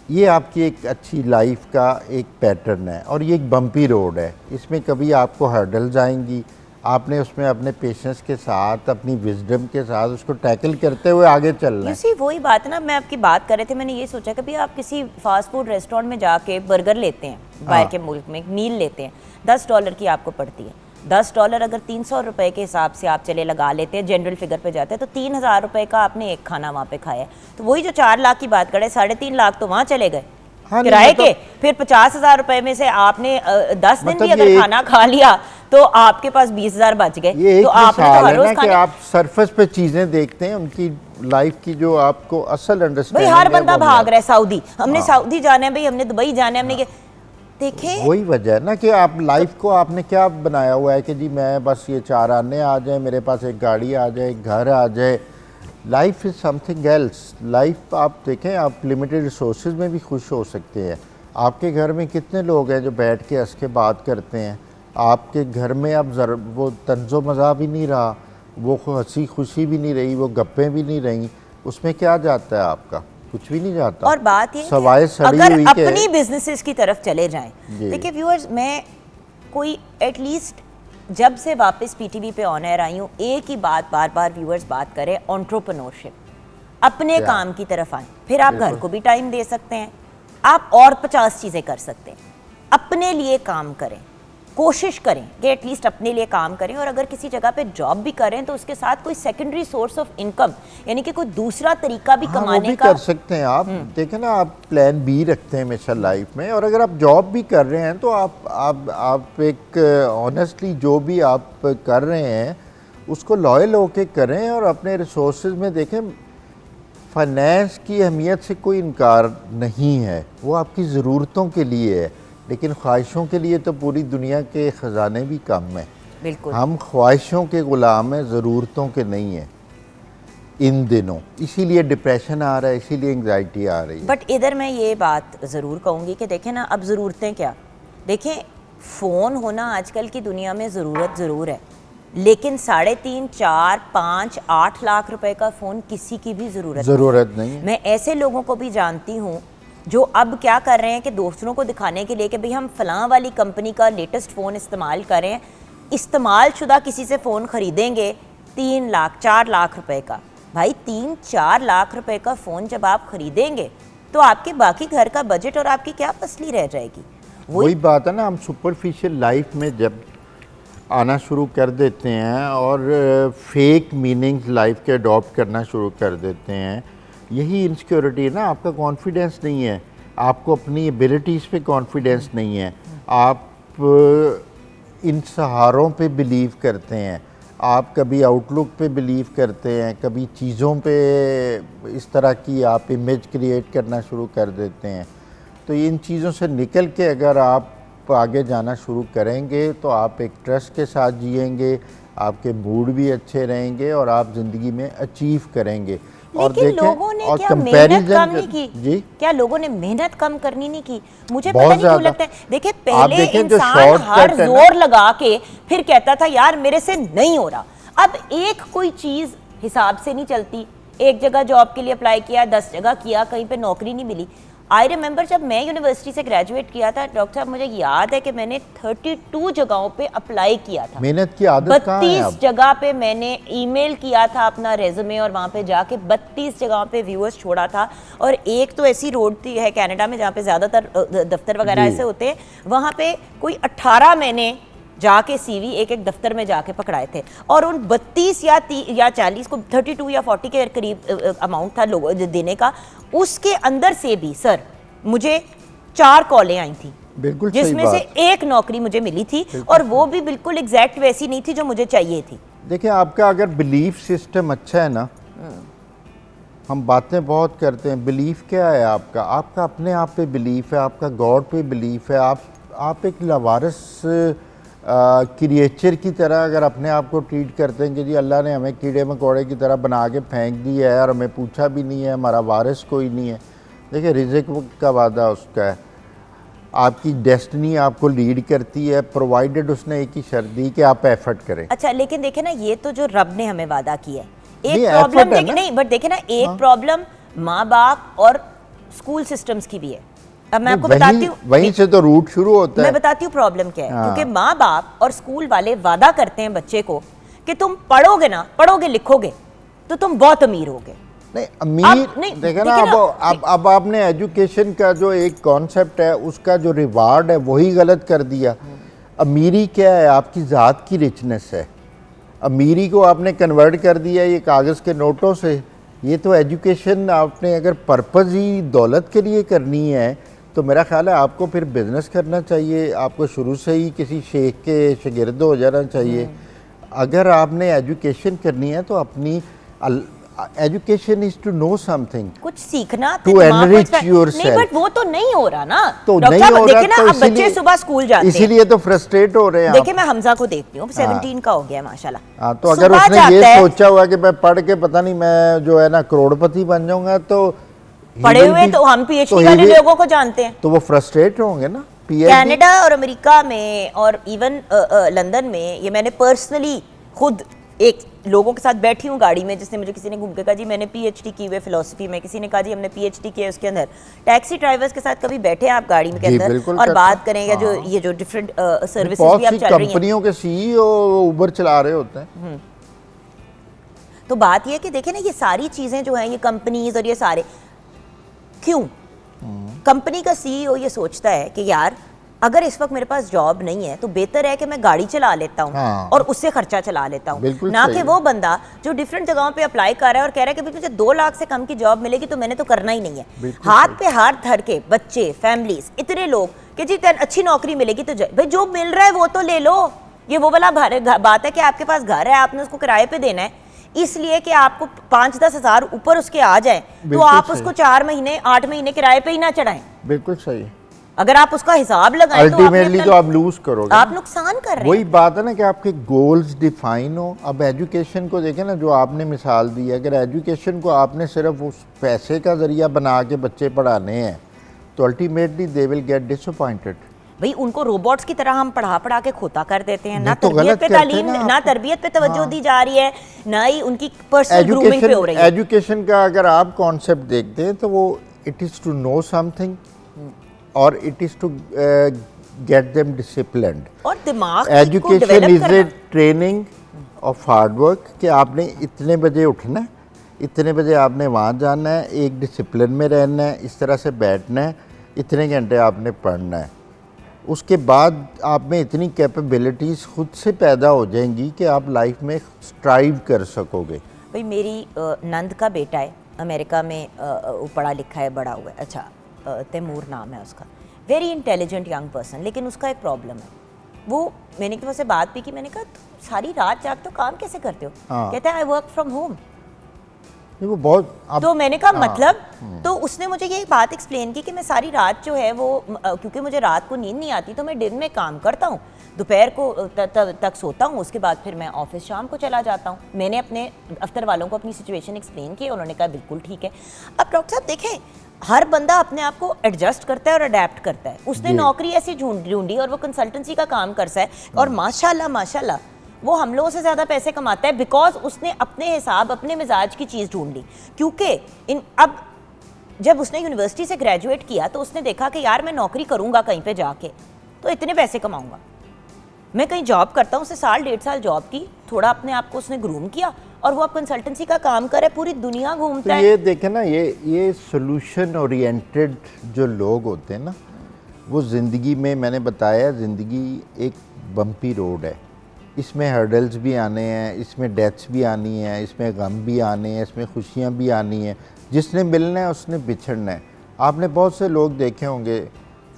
ये आपकी एक अच्छी लाइफ का एक पैटर्न है और ये एक बम्पी रोड है। इसमें कभी आपको हर्डल्स आएंगी, आपने उसमें अपने पेशेंस के साथ, अपनी विजडम के साथ उसको टैकल करते हुए आगे चलना है। वही बात है ना, मैं आपकी बात कर रहे थे, मैंने ये सोचा कि भी आप किसी फास्ट फूड रेस्टोरेंट में जाके बर्गर लेते हैं, बाहर के मुल्क में मील लेते हैं, $10 की आपको पड़ती है। $10 अगर 300 रुपये के हिसाब से आप चले लगा लेते हैं, जनरल फिगर पे जाते हैं, तो 3,000 रुपये का आपने एक खाना वहाँ पे खाया है। तो वही जो 4 लाख की बात करें, 3.5 लाख तो वहाँ चले गए किराए के। फिर 50,000 रुपए में से आपने 10 दिन भी अगर खाना खा लिया तो आपके पास 20,000 बच गए, ये एक तो आपने तो मिसाल हर है रोज ना कि खाने। आप सरफेस पे चीजें देखते हैं, उनकी लाइफ की जो आपको असल भाई अंडरस्टैंडिंग हर है बंदा वो भाग रहा है सऊदी, हमने हाँ। सऊदी जाना है भाई, हमने दुबई जाना है, हमने देखे। वही वजह है ना कि आप लाइफ को आपने क्या बनाया हुआ है कि जी मैं बस ये 4 आने आ जाए, मेरे पास एक गाड़ी आ जाए, एक घर आ जाए। Life is something else. Life आप देखें, आप लिमिटेड रिसोर्सेज में भी खुश हो सकते हैं। आपके घर में कितने लोग हैं जो बैठ के हंस के बात करते हैं? आपके घर में अब वो तंजो मज़ा भी नहीं रहा, वो हंसी खुशी भी नहीं रही, वो गप्पें भी नहीं रही, उसमें क्या जाता है आपका? कुछ भी नहीं जाता। और बात ये सवाए कि सड़ी अगर हुई के अपनी बिजनेसेस की तरफ चले जाएं, जी। देखिए व्यूअर्स, मैं कोई एटलीस्ट जब से वापस पीटीवी पे ऑन एयर आई हूँ, एक ही बात बार बार व्यूअर्स बात करें, एंटरप्रेन्योरशिप। अपने क्या? काम की तरफ आए, फिर आप घर बिल्कुल। को भी टाइम दे सकते हैं, आप और 50 चीज़ें कर सकते हैं। अपने लिए काम करें, कोशिश करें कि एटलीस्ट अपने लिए काम करें, और अगर किसी जगह पे जॉब भी करें तो उसके साथ कोई सेकेंडरी सोर्स ऑफ इनकम, यानी कि कोई दूसरा तरीका भी हाँ, वो कमाने भी का कर सकते हैं आप। देखें ना, आप प्लान बी रखते हैं हमेशा लाइफ में, और अगर आप जॉब भी कर रहे हैं तो आप एक ऑनेस्टली जो भी आप कर रहे हैं उसको लॉयल होके करें, और अपने रिसोर्सेज में देखें, फाइनेंस की अहमियत से कोई इनकार नहीं है, वो आपकी ज़रूरतों के लिए है, लेकिन ख्वाहिशों के लिए तो पूरी दुनिया के ख़जाने भी कम हैं। बिल्कुल। हम ख्वाहिशों के ग़ुलाम हैं, ज़रूरतों के नहीं हैं इन दिनों। इसीलिए डिप्रेशन आ रहा है, इसीलिए एंग्जाइटी आ रही है। बट इधर मैं ये बात ज़रूर कहूँगी कि देखें ना, अब ज़रूरतें क्या, देखें फ़ोन होना आजकल की दुनिया में ज़रूरत ज़रूर है, लेकिन 3.5, 4, 5, 8 लाख रुपए का फ़ोन किसी की भी ज़रूरत नहीं है। मैं ऐसे लोगों को भी जानती हूँ जो अब क्या कर रहे हैं कि दोस्तों को दिखाने के लिए कि भाई हम फलां वाली कंपनी का लेटेस्ट फ़ोन इस्तेमाल करें, इस्तेमाल शुदा किसी से फ़ोन ख़रीदेंगे 3 लाख 4 लाख रुपए का। भाई 3-4 लाख रुपए का फ़ोन जब आप ख़रीदेंगे तो आपके बाकी घर का बजट और आपकी क्या फसली रह जाएगी। वही बात है ना, हम सुपरफिशियल लाइफ में जब आना शुरू कर देते हैं और फेक मीनिंग्स लाइफ के अडॉप्ट करना शुरू कर देते हैं, यही इनसिक्योरिटी है ना। आपका कॉन्फिडेंस नहीं है, आपको अपनी एबिलिटीज़ पे कॉन्फिडेंस नहीं है, आप इन सहारों पे बिलीव करते हैं, आप कभी आउटलुक पे बिलीव करते हैं, कभी चीज़ों पे इस तरह की आप इमेज क्रिएट करना शुरू कर देते हैं। तो इन चीज़ों से निकल के अगर आप आगे जाना शुरू करेंगे तो आप एक ट्रस्ट के साथ जिएंगे, आपके मूड भी अच्छे रहेंगे और आप ज़िंदगी में अचीव करेंगे। और लेकिन देखें, लोगों ने और क्या मेहनत कंपैरिजन कम नहीं की? जी, क्या लोगों ने मेहनत कम करनी नहीं की? मुझे बहुत पता नहीं क्यों ज़्यादा। लगता है। देखिए आप पहले देखें जो इंसान shortcut हर है ना- जोर लगा के फिर कहता था यार मेरे से नहीं हो रहा। अब एक कोई चीज हिसाब से नहीं चलती। एक जगह जॉब के लिए अप्लाई किया, 10 जगह किया, कहीं पे नौकरी नहीं मिली। आई रिमेंबर जब मैं यूनिवर्सिटी से ग्रेजुएट किया था डॉक्टर साहब, मुझे याद है कि मैंने 32 जगहों पे अप्लाई किया था। मेहनत की आदत कहाँ है 32 अब? जगह पे मैंने ईमेल किया था अपना रेज्यूमे, और वहाँ पे जाके 32 जगहों पे व्यूअर्स छोड़ा था। और एक तो ऐसी रोड थी है कनाडा में जहाँ पे ज़्यादातर दफ्तर वगैरह जी। ऐसे होते हैं, वहाँ पे कोई 18 मैंने जाके सीवी एक एक दफ्तर में जाके पकड़ाए थे, और उन 32 या 40 को 32 या 40 के करीब अमाउंट था लोगों देने का। उसके अंदर से भी सर मुझे 4 कॉलें आई थी, बिल्कुल सही जिसमें से बात। एक नौकरी मुझे मिली थी, और वो भी बिल्कुल एग्जैक्ट वैसी नहीं थी जो मुझे चाहिए थी। देखिए, आपका अगर बिलीफ सिस्टम अच्छा है ना, हम बातें बहुत करते हैं, बिलीफ क्या है आपका? आपका अपने आप पे बिलीफ है, आपका गॉड पे बिलीफ है। आप एक लावारिस क्रिएचर की तरह अगर अपने आप को ट्रीट करते हैं कि जी अल्लाह ने हमें कीड़े मकोड़े की तरह बना के फेंक दिया है और हमें पूछा भी नहीं है, हमारा वारिस कोई नहीं है। देखिए, रिज़्क का वादा उसका है, आपकी डेस्टिनी आपको लीड करती है, प्रोवाइडेड उसने एक ही शर्त दी कि आप एफर्ट करें। अच्छा, लेकिन देखे ना, ये तो जो रब ने हमें वादा किया है, नहीं, एक प्रॉब्लम effort है ना। नहीं, बट देखे ना, एक प्रॉब्लम माँ बाप और स्कूल सिस्टम्स की भी है। अब मैं आपको बताती हूँ, वहीं से तो रूट शुरू होता मैं है। बताती हूँ प्रॉब्लम क्या है। हाँ। क्योंकि माँ बाप और स्कूल वाले वादा करते हैं बच्चे को कि तुम पढ़ोगे ना, पढ़ोगे लिखोगे तो तुम बहुत अमीर होगे। नहीं, अमीर नहीं, देखे ना, देखिए ना, अब आपने एजुकेशन का जो एक कॉन्सेप्ट है उसका जो रिवार्ड है वही गलत कर दिया। अमीरी क्या है? आपकी ज़ात की रिचनेस है। अमीरी को आपने कन्वर्ट कर दिया ये कागज़ के नोटों से। ये तो एजुकेशन आपने अगर पर्पज़ ही दौलत के लिए करनी है तो मेरा ख्याल है आपको फिर बिजनेस करना चाहिए, आपको शुरू से ही किसी शेख के शागिर्द हो जाना चाहिए। अगर आपने एजुकेशन करनी है तो अपनी education is to know something, कुछ सीखना To दिमाग को enrich expand- yourself. नहीं, बट वो तो नहीं हो रहा ना। तो डॉक्टर नहीं साहब, हो देखिए रहा ना, तो अब बच्चे इसीलिए- सुबह स्कूल जाते हैं। इसीलिए तो फ्रस्ट्रेट हो रहे हैं देखिए, आप। मैं हमजा को देखती हूँ, 17 का हो गया है माशाल्लाह। हाँ, तो अगर सुबह उसने जाता ये है, सोचा हुआ कि मैं पढ़ के पता नहीं मैं जो है ना करोड़पति बन जाऊंगा, तो he पढ़े will हुए be- तो हम पीएचडी he वाले will- लोगों को जानते हैं। तो वो फ्रस्ट्रेट होंगे ना। PhD कनाडा और अमेरिका में और इवन लंदन में, ये मैंने पर्सनली खुद एक लोगों के साथ बैठी हूँ गाड़ी में, जिसने मुझे किसी ने घूम के कहा जी मैंने पीएचडी की हुई फिलोसफी में, किसी ने कहा जी हमने पीएचडी किया है उसके अंदर। टैक्सी ड्राइवर्स के साथ कभी बैठे हैं आप गाड़ी में के जी, अंदर बिल्कुल और करते बात हैं। करें, या जो हाँ। ये जो डिफरेंट सर्विसेज बहुत भी आप सी चल रही हैं, कंपनियों के CEO उबर चला रहे होते हैं। तो बात ये है कि देखिए ना, ये सारी चीजें जो हैं, ये कंपनीज और ये सारे क्यों, कंपनी का सीईओ ये सोचता है कि यार अगर इस वक्त मेरे पास जॉब नहीं है तो बेहतर है कि मैं गाड़ी चला लेता हूँ हाँ। और उससे खर्चा चला लेता हूँ, बिल्कुल ना सही कि है। वो बंदा जो डिफरेंट जगहों पे अप्लाई कर रहा है और कह रहा है कि भाई मुझे 2 लाख से कम की जॉब मिलेगी तो मैंने तो करना ही नहीं है। बिल्कुल हाथ पे हाथ धर के बच्चे, फैमिलीज, इतने लोग कि जी तेन अच्छी नौकरी मिलेगी तो भाई जो मिल रहा है वो तो ले लो। ये वो वाला बात है कि आपके पास घर है, आपने उसको किराए पे देना है, इसलिए कि आपको 5-10 हज़ार ऊपर उसके आ जाए तो बिल्कुल आप सही। उसको 4 महीने 8 महीने किराए पे ही ना चढ़ाएं। बिल्कुल सही। अगर आप उसका हिसाब लगाएं तो अल्टीमेटली तो आप लूज करोगे। आप नुकसान कर रहे वही हैं। बात है ना कि आपके गोल्स डिफाइन हो। अब एजुकेशन को देखें ना, जो आपने मिसाल दी है, अगर एजुकेशन को आपने सिर्फ उस पैसे का जरिया बना के बच्चे पढ़ाने हैं तो ultimately they will get disappointed. भाई उनको रोबोट्स की तरह हम पढ़ा के खोता कर देते हैं, ना तो तरबियत गलत पे करते हैं तालीम, ना ना आपको। तरबियत पे तवज्जो दी जा रही है, ना ही उनकी पर्सनल ग्रूमिंग पे हो रही है। एजुकेशन का अगर आप कॉन्सेप्ट देखते हैं तो वो it is to know something और it is to get them disciplined. और दिमाग को एजुकेशन डेवलप इज ए करना। ट्रेनिंग ऑफ हार्ड वर्क कि आपने इतने बजे उठना है, इतने बजे आपने वहाँ जाना है, एक डिसिप्लिन में रहना है, इस तरह से बैठना है, इतने घंटे आपने पढ़ना है। उसके बाद आप में इतनी कैपेबिलिटीज़ खुद से पैदा हो जाएंगी कि आप लाइफ में स्ट्राइव कर सकोगे। भाई मेरी नंद का बेटा है, अमेरिका में वो पढ़ा लिखा है, बड़ा हुआ है, अच्छा तैमूर नाम है उसका, वेरी इंटेलिजेंट यंग पर्सन, लेकिन उसका एक प्रॉब्लम है। वो मैंने एक से बात भी की, मैंने कहा सारी रात जागते हो, काम कैसे करते हो? हाँ। कहता है आई वर्क फ्रॉम होम। वो बहुत तो मैंने कहा हाँ। मतलब, तो उसने मुझे ये बात एक्सप्लेन की कि मैं सारी रात जो है वो क्योंकि मुझे रात को नींद नहीं आती तो मैं दिन में काम करता हूँ, दोपहर को तक सोता हूँ, उसके बाद फिर मैं ऑफिस शाम को चला जाता हूँ। मैंने अपने दफ्तर वालों को अपनी सिचुएशन एक्सप्लेन की, उन्होंने कहा बिल्कुल ठीक है। अब डॉक्टर साहब देखें, हर बंदा अपने आप को एडजस्ट करता है और अडेप्ट करता है। उसने जी। नौकरी ऐसी ढूंढी और वो कंसल्टेंसी का काम करता है और माशाल्लाह वो हम लोगों से ज़्यादा पैसे कमाता है, बिकॉज उसने अपने हिसाब, अपने मिजाज की चीज़ ढूंढ ली। क्योंकि अब जब उसने यूनिवर्सिटी से ग्रेजुएट किया तो उसने देखा कि यार मैं नौकरी करूँगा कहीं पे जाके तो इतने पैसे कमाऊँगा, मैं कहीं जॉब करता हूँ, उससे 1.5 साल जॉब की, थोड़ा अपने आप को उसने ग्रूम किया और वो अब कंसल्टेंसी का काम करे, पूरी दुनिया तो घूमता है। ये देखें ना, ये सोल्यूशन ओरिएंटेड जो लोग होते हैं ना, वो ज़िंदगी में, मैंने बताया ज़िंदगी एक बम्पी रोड है, इसमें हर्डल्स भी आने हैं, इसमें डेथ्स भी आनी है, इसमें गम भी आने हैं, इसमें खुशियाँ भी आनी हैं। जिसने मिलना है उसने बिछड़ना है। आपने बहुत से लोग देखे होंगे,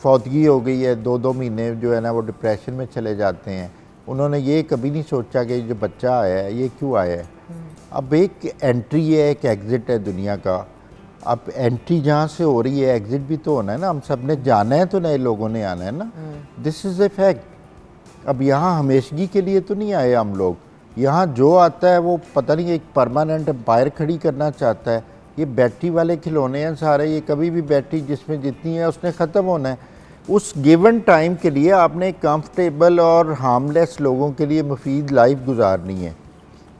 फौतगी हो गई है, 2-2 महीने जो है ना वो डिप्रेशन में चले जाते हैं। उन्होंने ये कभी नहीं सोचा कि जो बच्चा आया है ये क्यों आया है। अब एक एंट्री है, एक एग्ज़िट है दुनिया का। अब एंट्री जहाँ से हो रही है, एग्ज़िट भी तो होना है ना। हम सब ने जाना है तो नए लोगों ने आना है ना। This is a fact. अब यहाँ हमेशगी के लिए तो नहीं आए हम लोग। यहाँ जो आता है वो पता नहीं एक परमानेंट एम्पायर खड़ी करना चाहता है। ये बैटरी वाले खिलौने हैं सारे, ये कभी भी बैटरी जिसमें जितनी है उसने ख़त्म होना है। उस गिवन टाइम के लिए आपने कंफर्टेबल और हार्मलेस लोगों के लिए मुफीद लाइफ गुजारनी है।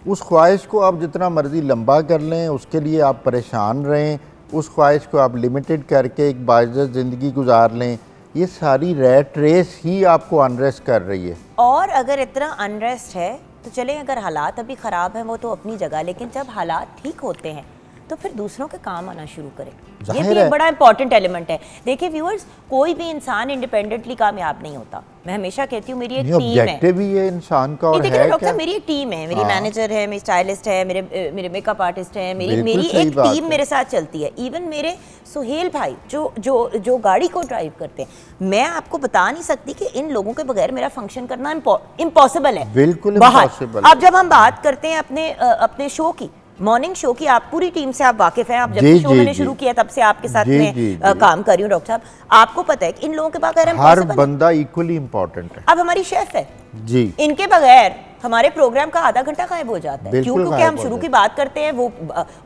उस ख्वाहिश को आप जितना मर्ज़ी लंबा कर लें, उसके लिए आप परेशान रहें, उस ख्वाहिश को आप लिमिटेड करके एक बाइज़्ज़त ज़िंदगी गुजार लें, ये सारी रैट रेस ही आपको अनरेस्ट कर रही है। और अगर इतना अनरेस्ट है तो चलें, अगर हालात अभी ख़राब हैं वो तो अपनी जगह, लेकिन जब हालात ठीक होते हैं तो फिर दूसरों के काम आना शुरू करें। ये जाहिर भी है। एक बड़ा इंपॉर्टेंट एलिमेंट है। देखिए व्यूअर्स, कोई भी इंसान इंडिपेंडेंटली कामयाब नहीं होता। मैं हमेशा कहती हूँ मेरी एक टीम है। ऑब्जेक्टिव ही है इंसान का, और देखिए है डॉक्टर क्या? साहब, मेरी एक टीम है, मेरी मैनेजर है, मेरी स्टाइलिस्ट है, मेरे मेकअप आर्टिस्ट है, बिल्कुल मेरी सही एक बात टीम है। मेरे साथ चलती है। इवन मेरे सुहेल भाई जो गाड़ी को ड्राइव करते हैं, मैं आपको बता नहीं सकती कि इन लोगों के बगैर मेरा फंक्शन करना इम्पॉसिबल है। बिल्कुल बाहर। impossible है। अब जब हम बात करते हैं अपने शो की, मॉर्निंग शो की, आप पूरी टीम से आप वाकिफ हैं, आप जब जी, से शो जी, मैंने जी। शुरू किया तब से आपके साथ जी, में जी, जी। काम कर रही हूँ। डॉक्टर साहब, आपको पता है कि इन लोगों के बगैर हर इम्पॉसिबल है। बंदा इक्वली इम्पोर्टेंट है। अब हमारी शेफ है, जी, इनके बगैर हमारे प्रोग्राम का आधा घंटा गायब हो जाता है। बिल्कुल क्यों? क्योंकि गायब हम हो शुरू जाता की बात करते हैं वो,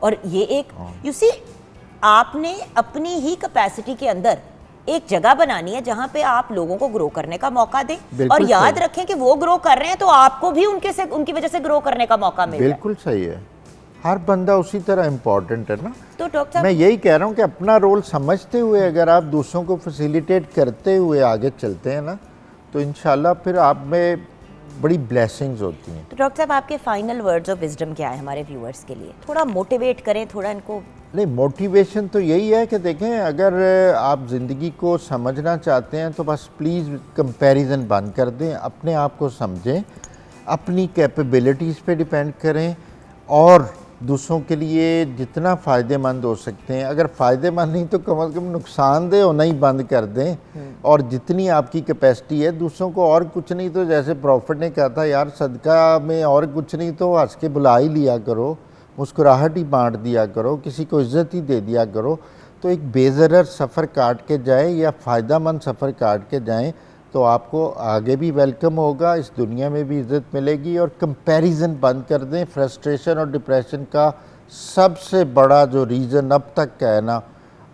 और ये एक यू सी, आपने अपनी ही कैपेसिटी के अंदर एक जगह बनानी है जहां पे आप लोगों को ग्रो करने का मौका दें, बिल्कुल और याद सही। रखें कि वो ग्रो कर रहे हैं तो आपको भी उनकी वजह से ग्रो करने का मौका मिल रहा है। बिल्कुल सही है। हर बंदा उसी तरह इम्पोर्टेंट है ना। तो डॉक्टर मैं साहब, यही कह रहा हूँ कि अपना रोल समझते हुए अगर आप दूसरों को फैसिलिटेट करते हुए आगे चलते हैं ना, तो इंशाल्लाह फिर आप में बड़ी ब्लेसिंग्स होती हैं। तो डॉक्टर साहब, आपके फाइनल वर्ड्स ऑफ विजडम क्या है हमारे व्यूअर्स के लिए? थोड़ा मोटिवेट करें, थोड़ा इनको। नहीं, मोटिवेशन तो यही है कि देखें, अगर आप ज़िंदगी को समझना चाहते हैं तो बस प्लीज़ कंपैरिजन बंद कर दें, अपने आप को समझें, अपनी कैपेबिलिटीज़ पे डिपेंड करें, और दूसरों के लिए जितना फ़ायदेमंद हो सकते हैं, अगर फ़ायदेमंद नहीं तो कम से कम नुकसानदेह होना ही बंद कर दें। और जितनी आपकी कैपेसिटी है, दूसरों को और कुछ नहीं तो जैसे प्रॉफिट ने कहा था, यार सदका में और कुछ नहीं तो हंस के बुला ही लिया करो, मुस्कुराहट ही बांट दिया करो, किसी को इज्जत ही दे दिया करो। तो एक बेज़रर सफ़र काट के जाएं या फ़ायदेमंद सफ़र काट के जाएं, तो आपको आगे भी वेलकम होगा, इस दुनिया में भी इज़्ज़त मिलेगी। और कंपैरिजन बंद कर दें। फ्रस्ट्रेशन और डिप्रेशन का सबसे बड़ा जो रीज़न अब तक का है ना,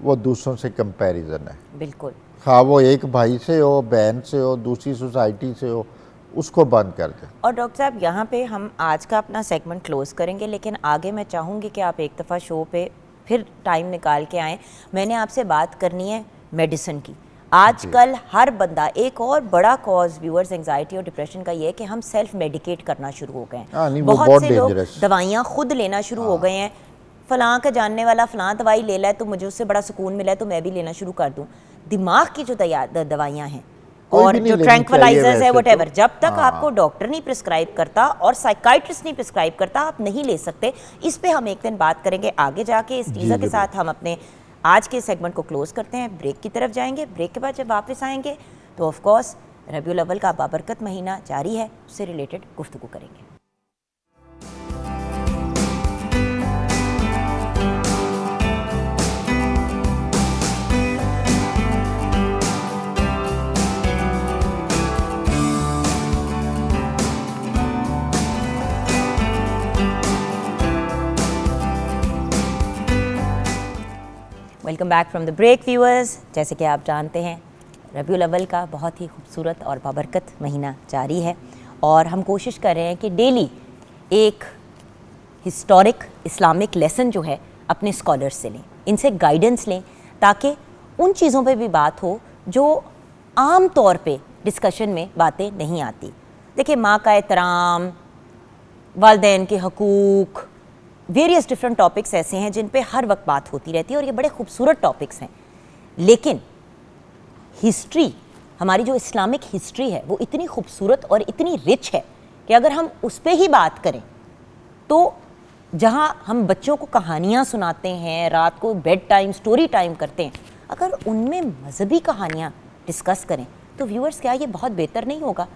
वो दूसरों से कंपैरिजन है। बिल्कुल। हाँ, वो एक भाई से हो, बहन से हो, दूसरी सोसाइटी से हो, उसको बंद कर दें। और डॉक्टर साहब, यहाँ पे हम आज का अपना सेगमेंट क्लोज करेंगे, लेकिन आगे मैं चाहूँगी कि आप एक दफ़ा शो पे फिर टाइम निकाल के आएँ। मैंने आपसे बात करनी है मेडिसिन की। आजकल हर बंदा, एक और बड़ा कॉज व्यूअर्स एंजाइटी और डिप्रेशन का ये है कि हम सेल्फ मेडिकेट करना शुरू हो गए हाँ, हैं। नहीं, वो बहुत बहुत से लोग dangerous। दवाइयाँ खुद लेना शुरू हो गए हैं। फलां का जानने वाला फलां दवाई ले ला है तो मुझे उससे बड़ा सुकून मिला है तो मैं भी लेना शुरू कर दूँ। दिमाग की जो दवाइयाँ हैं कोई और भी नहीं जो लेनी ट्रैंक्विलाइजर्स चाहिए है, वैसे व्हाटएवर, तो। जब तक हाँ। आपको डॉक्टर नहीं प्रिस्क्राइब करता और साइकाइट्रिस्ट नहीं प्रिस्क्राइब करता, आप नहीं ले सकते। इस पे हम एक दिन बात करेंगे आगे जाके। इस टीजर के साथ हम अपने आज के सेगमेंट को क्लोज करते हैं, ब्रेक की तरफ जाएंगे। ब्रेक के बाद जब वापस आएंगे तो ऑफ कोर्स रबीउल अव्वल का बाबरकत महीना जारी है, उससे रिलेटेड गुफ्तगू करेंगे। Welcome back from the break viewers. जैसे कि आप जानते हैं, रबीउल अव्वल का बहुत ही खूबसूरत और बाबरकत महीना जारी है, और हम कोशिश कर रहे हैं कि डेली एक हिस्टोरिक इस्लामिक लेसन जो है अपने स्कॉलर्स से लें, इनसे गाइडेंस लें, ताकि उन चीज़ों पे भी बात हो जो आम तौर पे डिस्कशन में बातें नहीं आती। देखिए, माँ का एहतराम, वालिदैन के हकूक़, वेरियस डिफरेंट टॉपिक्स ऐसे हैं जिन पे हर वक्त बात होती रहती है, और ये बड़े खूबसूरत टॉपिक्स हैं। लेकिन हिस्ट्री, हमारी जो इस्लामिक हिस्ट्री है, वो इतनी खूबसूरत और इतनी रिच है कि अगर हम उस पर ही बात करें तो जहाँ हम बच्चों को कहानियाँ सुनाते हैं, रात को बेड टाइम स्टोरी टाइम करते हैं, अगर उनमें मजहबी कहानियाँ डिस्कस करें तो व्यूअर्स, क्या ये बहुत बेहतर नहीं होगा?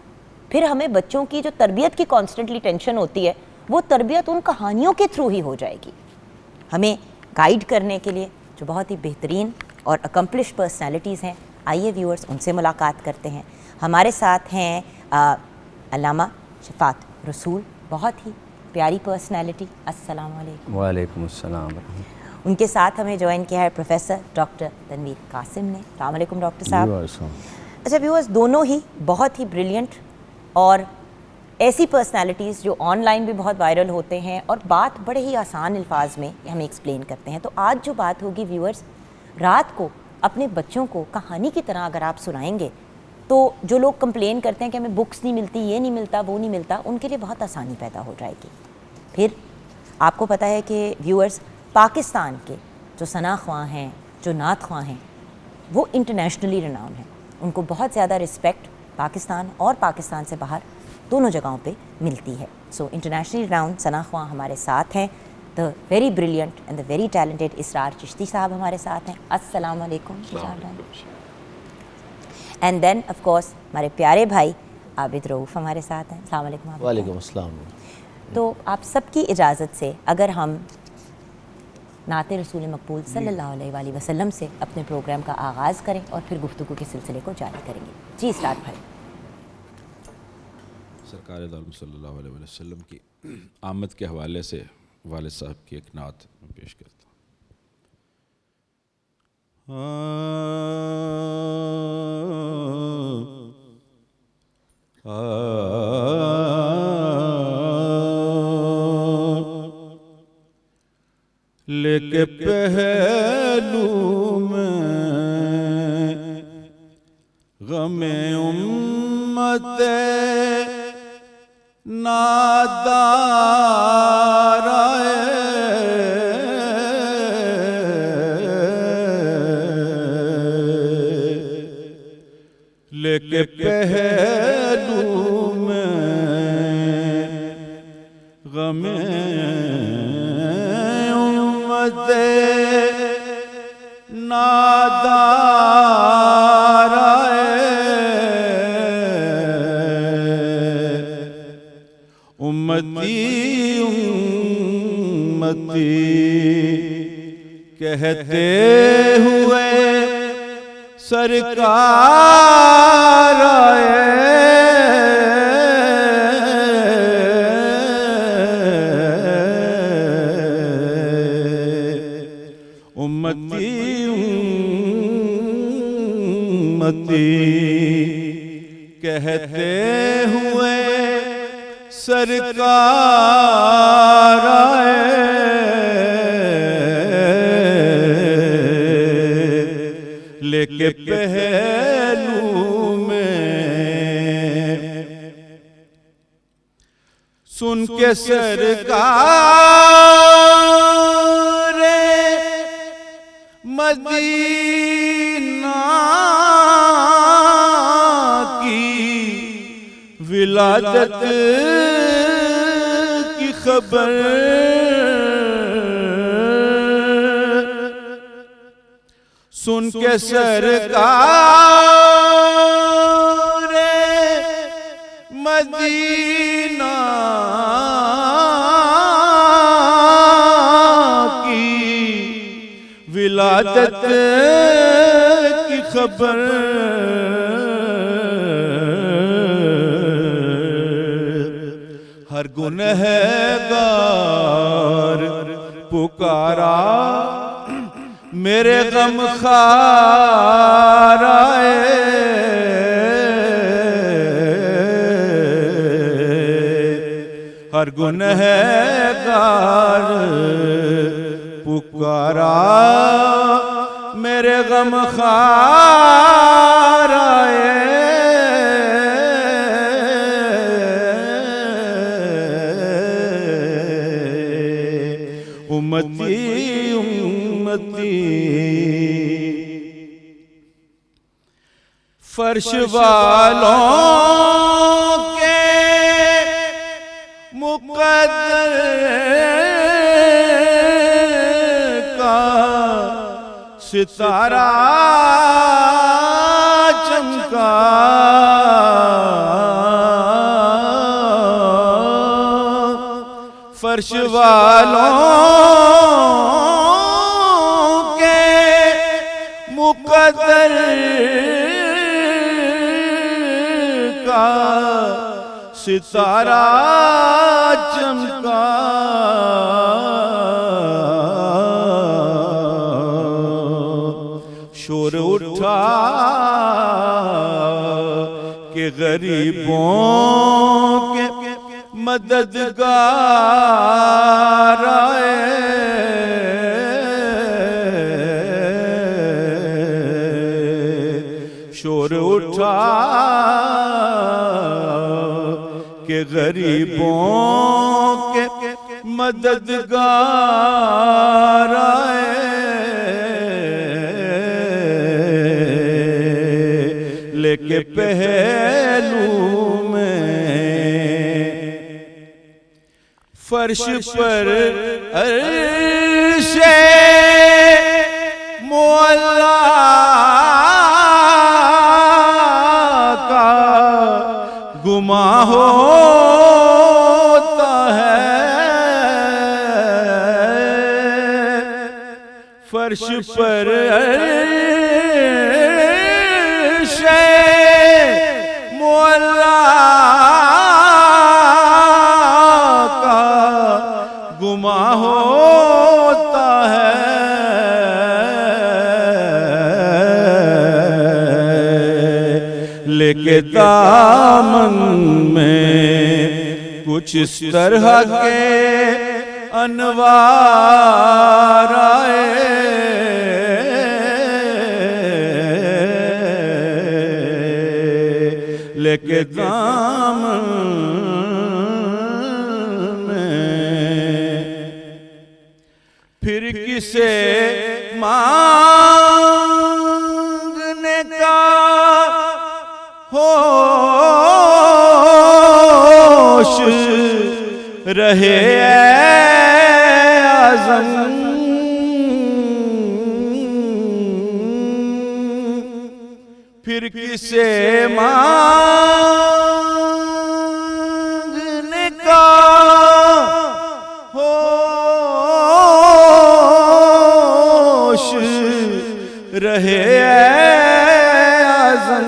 फिर हमें बच्चों की जो तरबियत की कॉन्स्टेंटली टेंशन होती है, वो तरबियत उन कहानियों के थ्रू ही हो जाएगी। हमें गाइड करने के लिए जो बहुत ही बेहतरीन और अकम्पलिश पर्सनालिटीज़ हैं, आइए व्यूअर्स उनसे मुलाकात करते हैं। हमारे साथ हैं अल्लामा शफात रसूल, बहुत ही प्यारी पर्सनालिटी। अस्सलाम वालेकुम। वालेकुम अस्सलाम। उनके साथ हमें ज्वाइन किया है प्रोफेसर डॉक्टर तनवीर कासिम ने। अस्सलाम वालेकुम डॉक्टर साहब। अच्छा व्यूअर्स, दोनों ही बहुत ही ब्रिलियंट और ऐसी पर्सनालिटीज़ जो ऑनलाइन भी बहुत वायरल होते हैं और बात बड़े ही आसान अल्फाज में हमें एक्सप्लेन करते हैं। तो आज जो बात होगी व्यूअर्स, रात को अपने बच्चों को कहानी की तरह अगर आप सुनाएंगे तो जो लोग कंप्लेन करते हैं कि हमें बुक्स नहीं मिलती, ये नहीं मिलता, वो नहीं मिलता, उनके लिए बहुत आसानी पैदा हो जाएगी। फिर आपको पता है कि व्यूअर्स, पाकिस्तान के जो सना ख्वां हैं, जो नात ख्वां हैं, वो इंटरनेशनली रिनाउन हैं। उनको बहुत ज़्यादा रिस्पेक्ट पाकिस्तान और पाकिस्तान से बाहर दोनों जगहों पे मिलती है। सो इंटरनेशनली रिनाउन सना ख्वां हमारे साथ हैं। The very brilliant and the very talented Israr Chishti साहब हमारे साथ हैं। अस्सलाम वालेकुम। एंड देन ऑफ कोर्स हमारे प्यारे भाई आबिद रऊफ़ हमारे साथ हैं। अस्सलाम वालेकुम आबिद। वालेकुम अस्सलाम। तो आप सबकी इजाज़त से अगर हम नाते रसूल मकबूल सल्लल्लाहु अलैहि वसल्लम से अपने प्रोग्राम का आगाज़ करें और फिर गुफ्तगू के सिलसिले को जारी करेंगे। जी स्टार्ट भाई। सरकार दो आलम सल्लल्लाहु अलैहि वसल्लम की आमद के हवाले से वालिद साहब की एक नात मैं पेश करता हूँ। लेके पहलू में गमे उम्मत नादार लेके पहलू में गमे उम्मत नादार उम्मती उम्मती कहते हुए सरकार आए। उम्मती उम्मती कहते हुए सरकार आए। लेके पहलू में सुन के सरकार मदीना की विलादत की खबर सुन के सरकार मदीना की विलादत की खबर हर गुनहगार पुकारा मेरे गम खार आए। हर गुनहगार पुकारा मेरे गम खार आए। उम्मती उम्मती फर्श वालों के मुक़द्दर का सितारा चमका। फर्श वालों के मुक़द्दर का सितारा चमका। शोर उठा के गरीबों के मददगार आए। शोर उठा के गरीबों के मददगार आए, लेके पहलू में फर्श पर अर्शे मुअल्ला का गुमा होता है, फर्श पर अर्शे मुअल्ला का गुमा होता है, लेके दामन में कुछ इस तरह के अनवार आए, लेके दामन में फिर किसे मांगने का होश रहे आज़म, फिर किसे मांगने का होश रहे आज़म,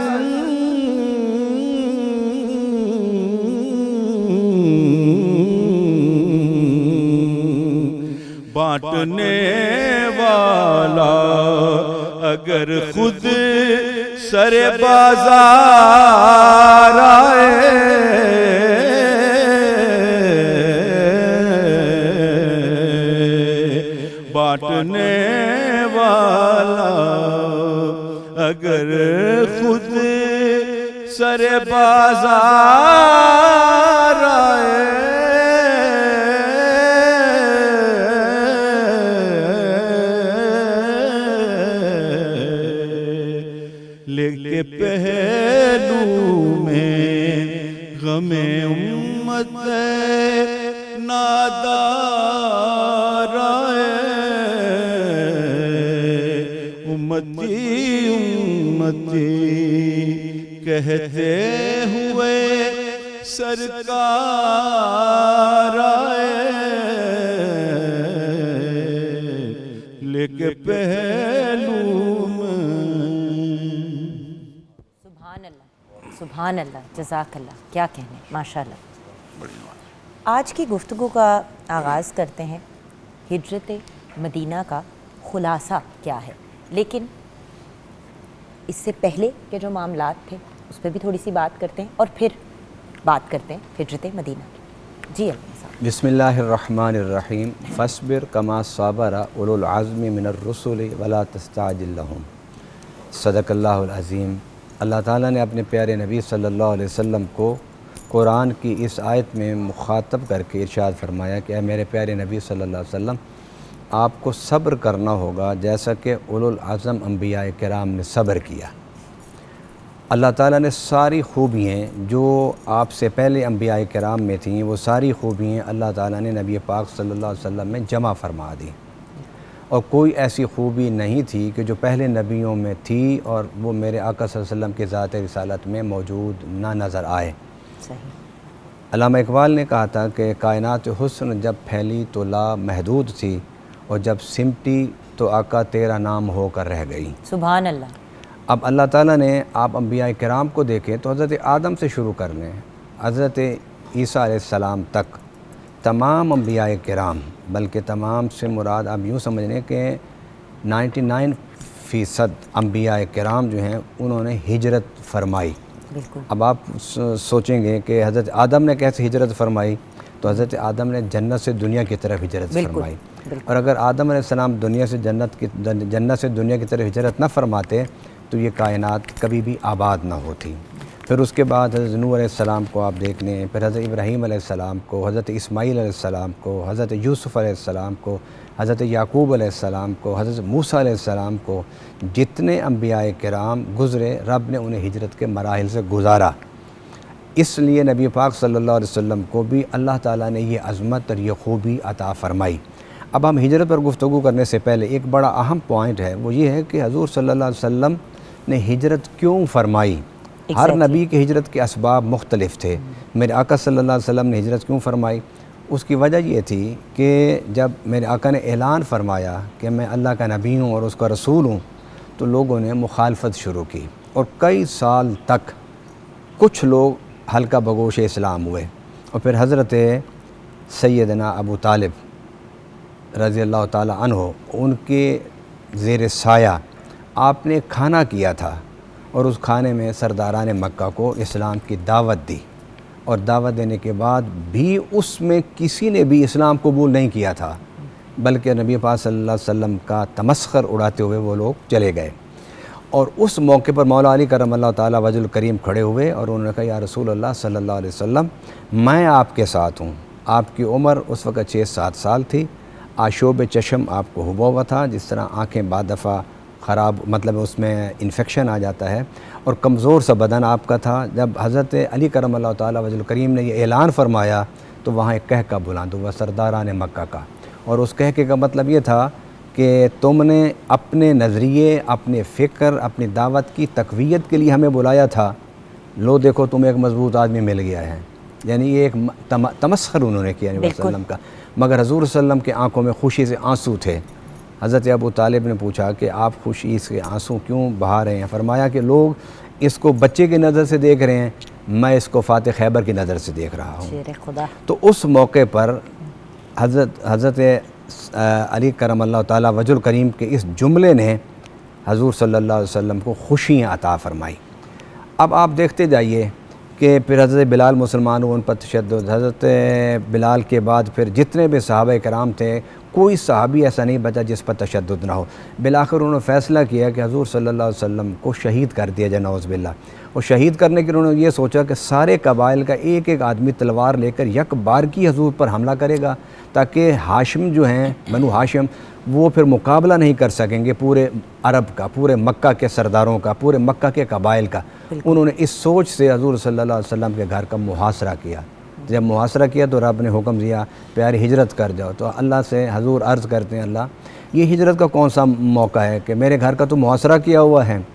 बांटने वाला अगर खुद सरे बाजार आए, बांटने वाला अगर खुद सरे बाजार आए, लेके पहलू में गमे उम्मत नादार आए, उम्मती उम्मती कहते हुए सरकार आए, लेके पहलू सुभान अल्लाह, जज़ाकल्लाह, क्या कहने, माशाल्लाह। आज की गुफ्तगू का आगाज़ करते हैं। हिजरत मदीना का ख़ुलासा क्या है, लेकिन इससे पहले के जो मामलात थे उस पर भी थोड़ी सी बात करते हैं और फिर बात करते हैं हिजरत मदीना की। जी साहब। बिस्मिल्लाहिर्रहमानिर्रहीम। फ़स्बिर कमा सबरा उलुल अज़्मि मिनर रुसुलि वला तस्ताजिल लहुम। सदक़ल्लाहुल अज़ीम। अल्लाह ताला ने अपने प्यारे नबी सल्लल्लाहु अलैहि वसल्लम को कुरान की इस आयत में मुखातब करके इरशाद फरमाया कि मेरे प्यारे नबी सल्लल्लाहु अलैहि वसल्लम, आपको सब्र करना होगा जैसा कि उलुल आज़म अंबिया किराम ने सब्र किया। अल्लाह ताला ने सारी खूबियाँ जो आपसे पहले अंबिया किराम में थीं, वो सारी खूबियाँ अल्लाह ताला ने नबी पाक सल्लल्लाहु अलैहि वसल्लम में जमा फरमा दी, और कोई ऐसी खूबी नहीं थी कि जो पहले नबियों में थी और वो मेरे आका सल्लल्लाहु अलैहि वसल्लम की ज़ात रिसालत में मौजूद ना नज़र आए। सही। अल्लामा इकबाल ने कहा था कि कायनात हुस्न जब फैली तो ला महदूद थी, और जब सिमटी तो आका तेरा नाम होकर रह गई। सुभान अल्लाह। अब अल्लाह ताला ने आप अंबिया किराम को देखें तो हज़रत आदम से शुरू कर लें, हज़रत ईसा अलैहिस्सलाम तक तमाम अंबिया किराम, बल्कि तमाम से मुराद आप यूँ समझ लें कि 99% अंबिया किराम जो हैं उन्होंने हिजरत फरमाई। बिल्कुल। अब आप सोचेंगे कि हज़रत आदम ने कैसे हिजरत फरमाई, तो हज़रत आदम ने जन्नत से दुनिया की तरफ हिजरत फरमाई। और अगर आदम अलैहिस्सलाम दुनिया से जन्नत दुनिया की तरफ हिजरत न फरमाते तो ये कायनात कभी भी आबाद ना होती। फिर उसके बाद हज़रत नूह अलैहिस्सलाम को आप देख लें, फिर हज़रत इब्राहीम अलैहिस्सलाम को, हज़रत इस्माईल अलैहिस्सलाम को, हज़रत यूसुफ़ अलैहिस्सलाम को, हज़रत याकूब अलैहिस्सलाम को, हज़रत मूसा अलैहिस्सलाम को, जितने अंबियाए किराम गुज़रे, रब ने उन्हें हिजरत के मराहिल से गुजारा। इसलिए नबी पाक सल्लल्लाहु अलैहि वसल्लम को भी अल्लाह ताला ने ये अज़मत और ये खूबी अता फ़रमाई। अब हम हिजरत पर गुफ्तगू करने से पहले एक बड़ा अहम पॉइंट है, वो ये है कि हज़ूर सल्लल्लाहु अलैहि वसल्लम ने हिजरत क्यों फ़रमाई। हर नबी के हिजरत के असबाब मुख्तलिफ थे। मेरे आका सल्लल्लाहु अलैहि वसल्लम ने हिजरत क्यों फ़रमाई, उसकी वजह ये थी कि जब मेरे आका ने ऐलान फरमाया कि मैं अल्लाह का नबी हूँ और उसका रसूल हूँ, तो लोगों ने मुखालफत शुरू की और कई साल तक कुछ लोग हल्का बगोश इस्लाम हुए। और फिर हज़रत सैयदना अबू तालिब रज़ी अल्लाह ताला अन्हो, उनके ज़ेर साया आपने खाना किया था और उस खाने में सरदारान मक्का को इस्लाम की दावत दी, और दावत देने के बाद भी उसमें किसी ने भी इस्लाम कबूल नहीं किया था, बल्कि नबी पाक सल्लल्लाहु अलैहि वसल्लम का तमस्खर उड़ाते हुए वो लोग चले गए। और उस मौके पर मौला अली करमल्लाहु ताला वजहुल करीम खड़े हुए और उन्होंने कहा, या रसूल अल्लाह सल्लल्लाहु अलैहि वसल्लम, मैं आपके साथ हूँ। आपकी उम्र उस वक़्त 6-7 साल थी, आशोब चशम आपको हुआ हुआ था, जिस तरह आँखें बाद दफ़ा ख़राब, मतलब उसमें इन्फेक्शन आ जाता है, और कमज़ोर सा बदन आपका था। जब हज़रत अली करमल्लाहु ताला वजहुल करीम ने ये ऐलान फरमाया तो वहाँ एक कहका बुलंद हुआ सरदारान मक्का का, और उस कहके का मतलब ये था कि तुमने अपने नज़रिए, अपने फ़िक्र, अपनी दावत की तक़वियत के लिए हमें बुलाया था, लो देखो तुम्हें एक मज़बूत आदमी मिल गया है। यानी ये एक तमस्खर उन्होंने किया नबी वसल्लम का। मगर हज़ूर सल्लम के आँखों में खुशी से आंसू थे। हज़रत अबू तालिब ने पूछा कि आप खुशी से आंसू क्यों बहा रहे हैं? फरमाया कि लोग इसको बच्चे की नज़र से देख रहे हैं, मैं इसको फ़ातिह खैबर की नज़र से देख रहा हूँ। तो उस मौके पर हज़रत अली करमल्लाहु ताला वजहुल करीम के इस जुमले ने हज़ूर सल्लल्लाहु अलैहि वसल्लम को खुशियाँ अता फ़रमाई। अब आप देखते जाइए कि फिर हज़रत बिलाल मुसलमान हुए, उन पर तशद्दुद। हज़रत बिलाल के बाद फिर जितने भी सहाबा कराम थे, कोई सहाबी ऐसा नहीं बचा जिस पर तशद्दुद ना हो। बिलाखिर उन्होंने फ़ैसला किया कि हज़ूर सल्लल्लाहु अलैहि वसल्लम को शहीद कर दिया जाए, नौज़ बिल्लाह। और शहीद करने के लिए उन्होंने ये सोचा कि सारे कबाइल का एक एक आदमी तलवार लेकर यक बार की हज़ूर पर हमला करेगा, ताकि हाशिम जो हैं, बनु हाशिम, वो फिर मुकाबला नहीं कर सकेंगे पूरे अरब का, पूरे मक्का के सरदारों का, पूरे मक्का के कबाइल का। उन्होंने इस सोच से हज़ूर सल्लल्लाहु अलैहि वसल्लम के घर का मुहासरा किया। जब मुहासरा किया तो रब ने हुक्म दिया, प्यारी हिजरत कर जाओ। तो अल्लाह से हज़ूर अर्ज़ करते हैं, अल्लाह ये हिजरत का कौन सा मौका है कि मेरे घर का तो मुहासरा किया हुआ है,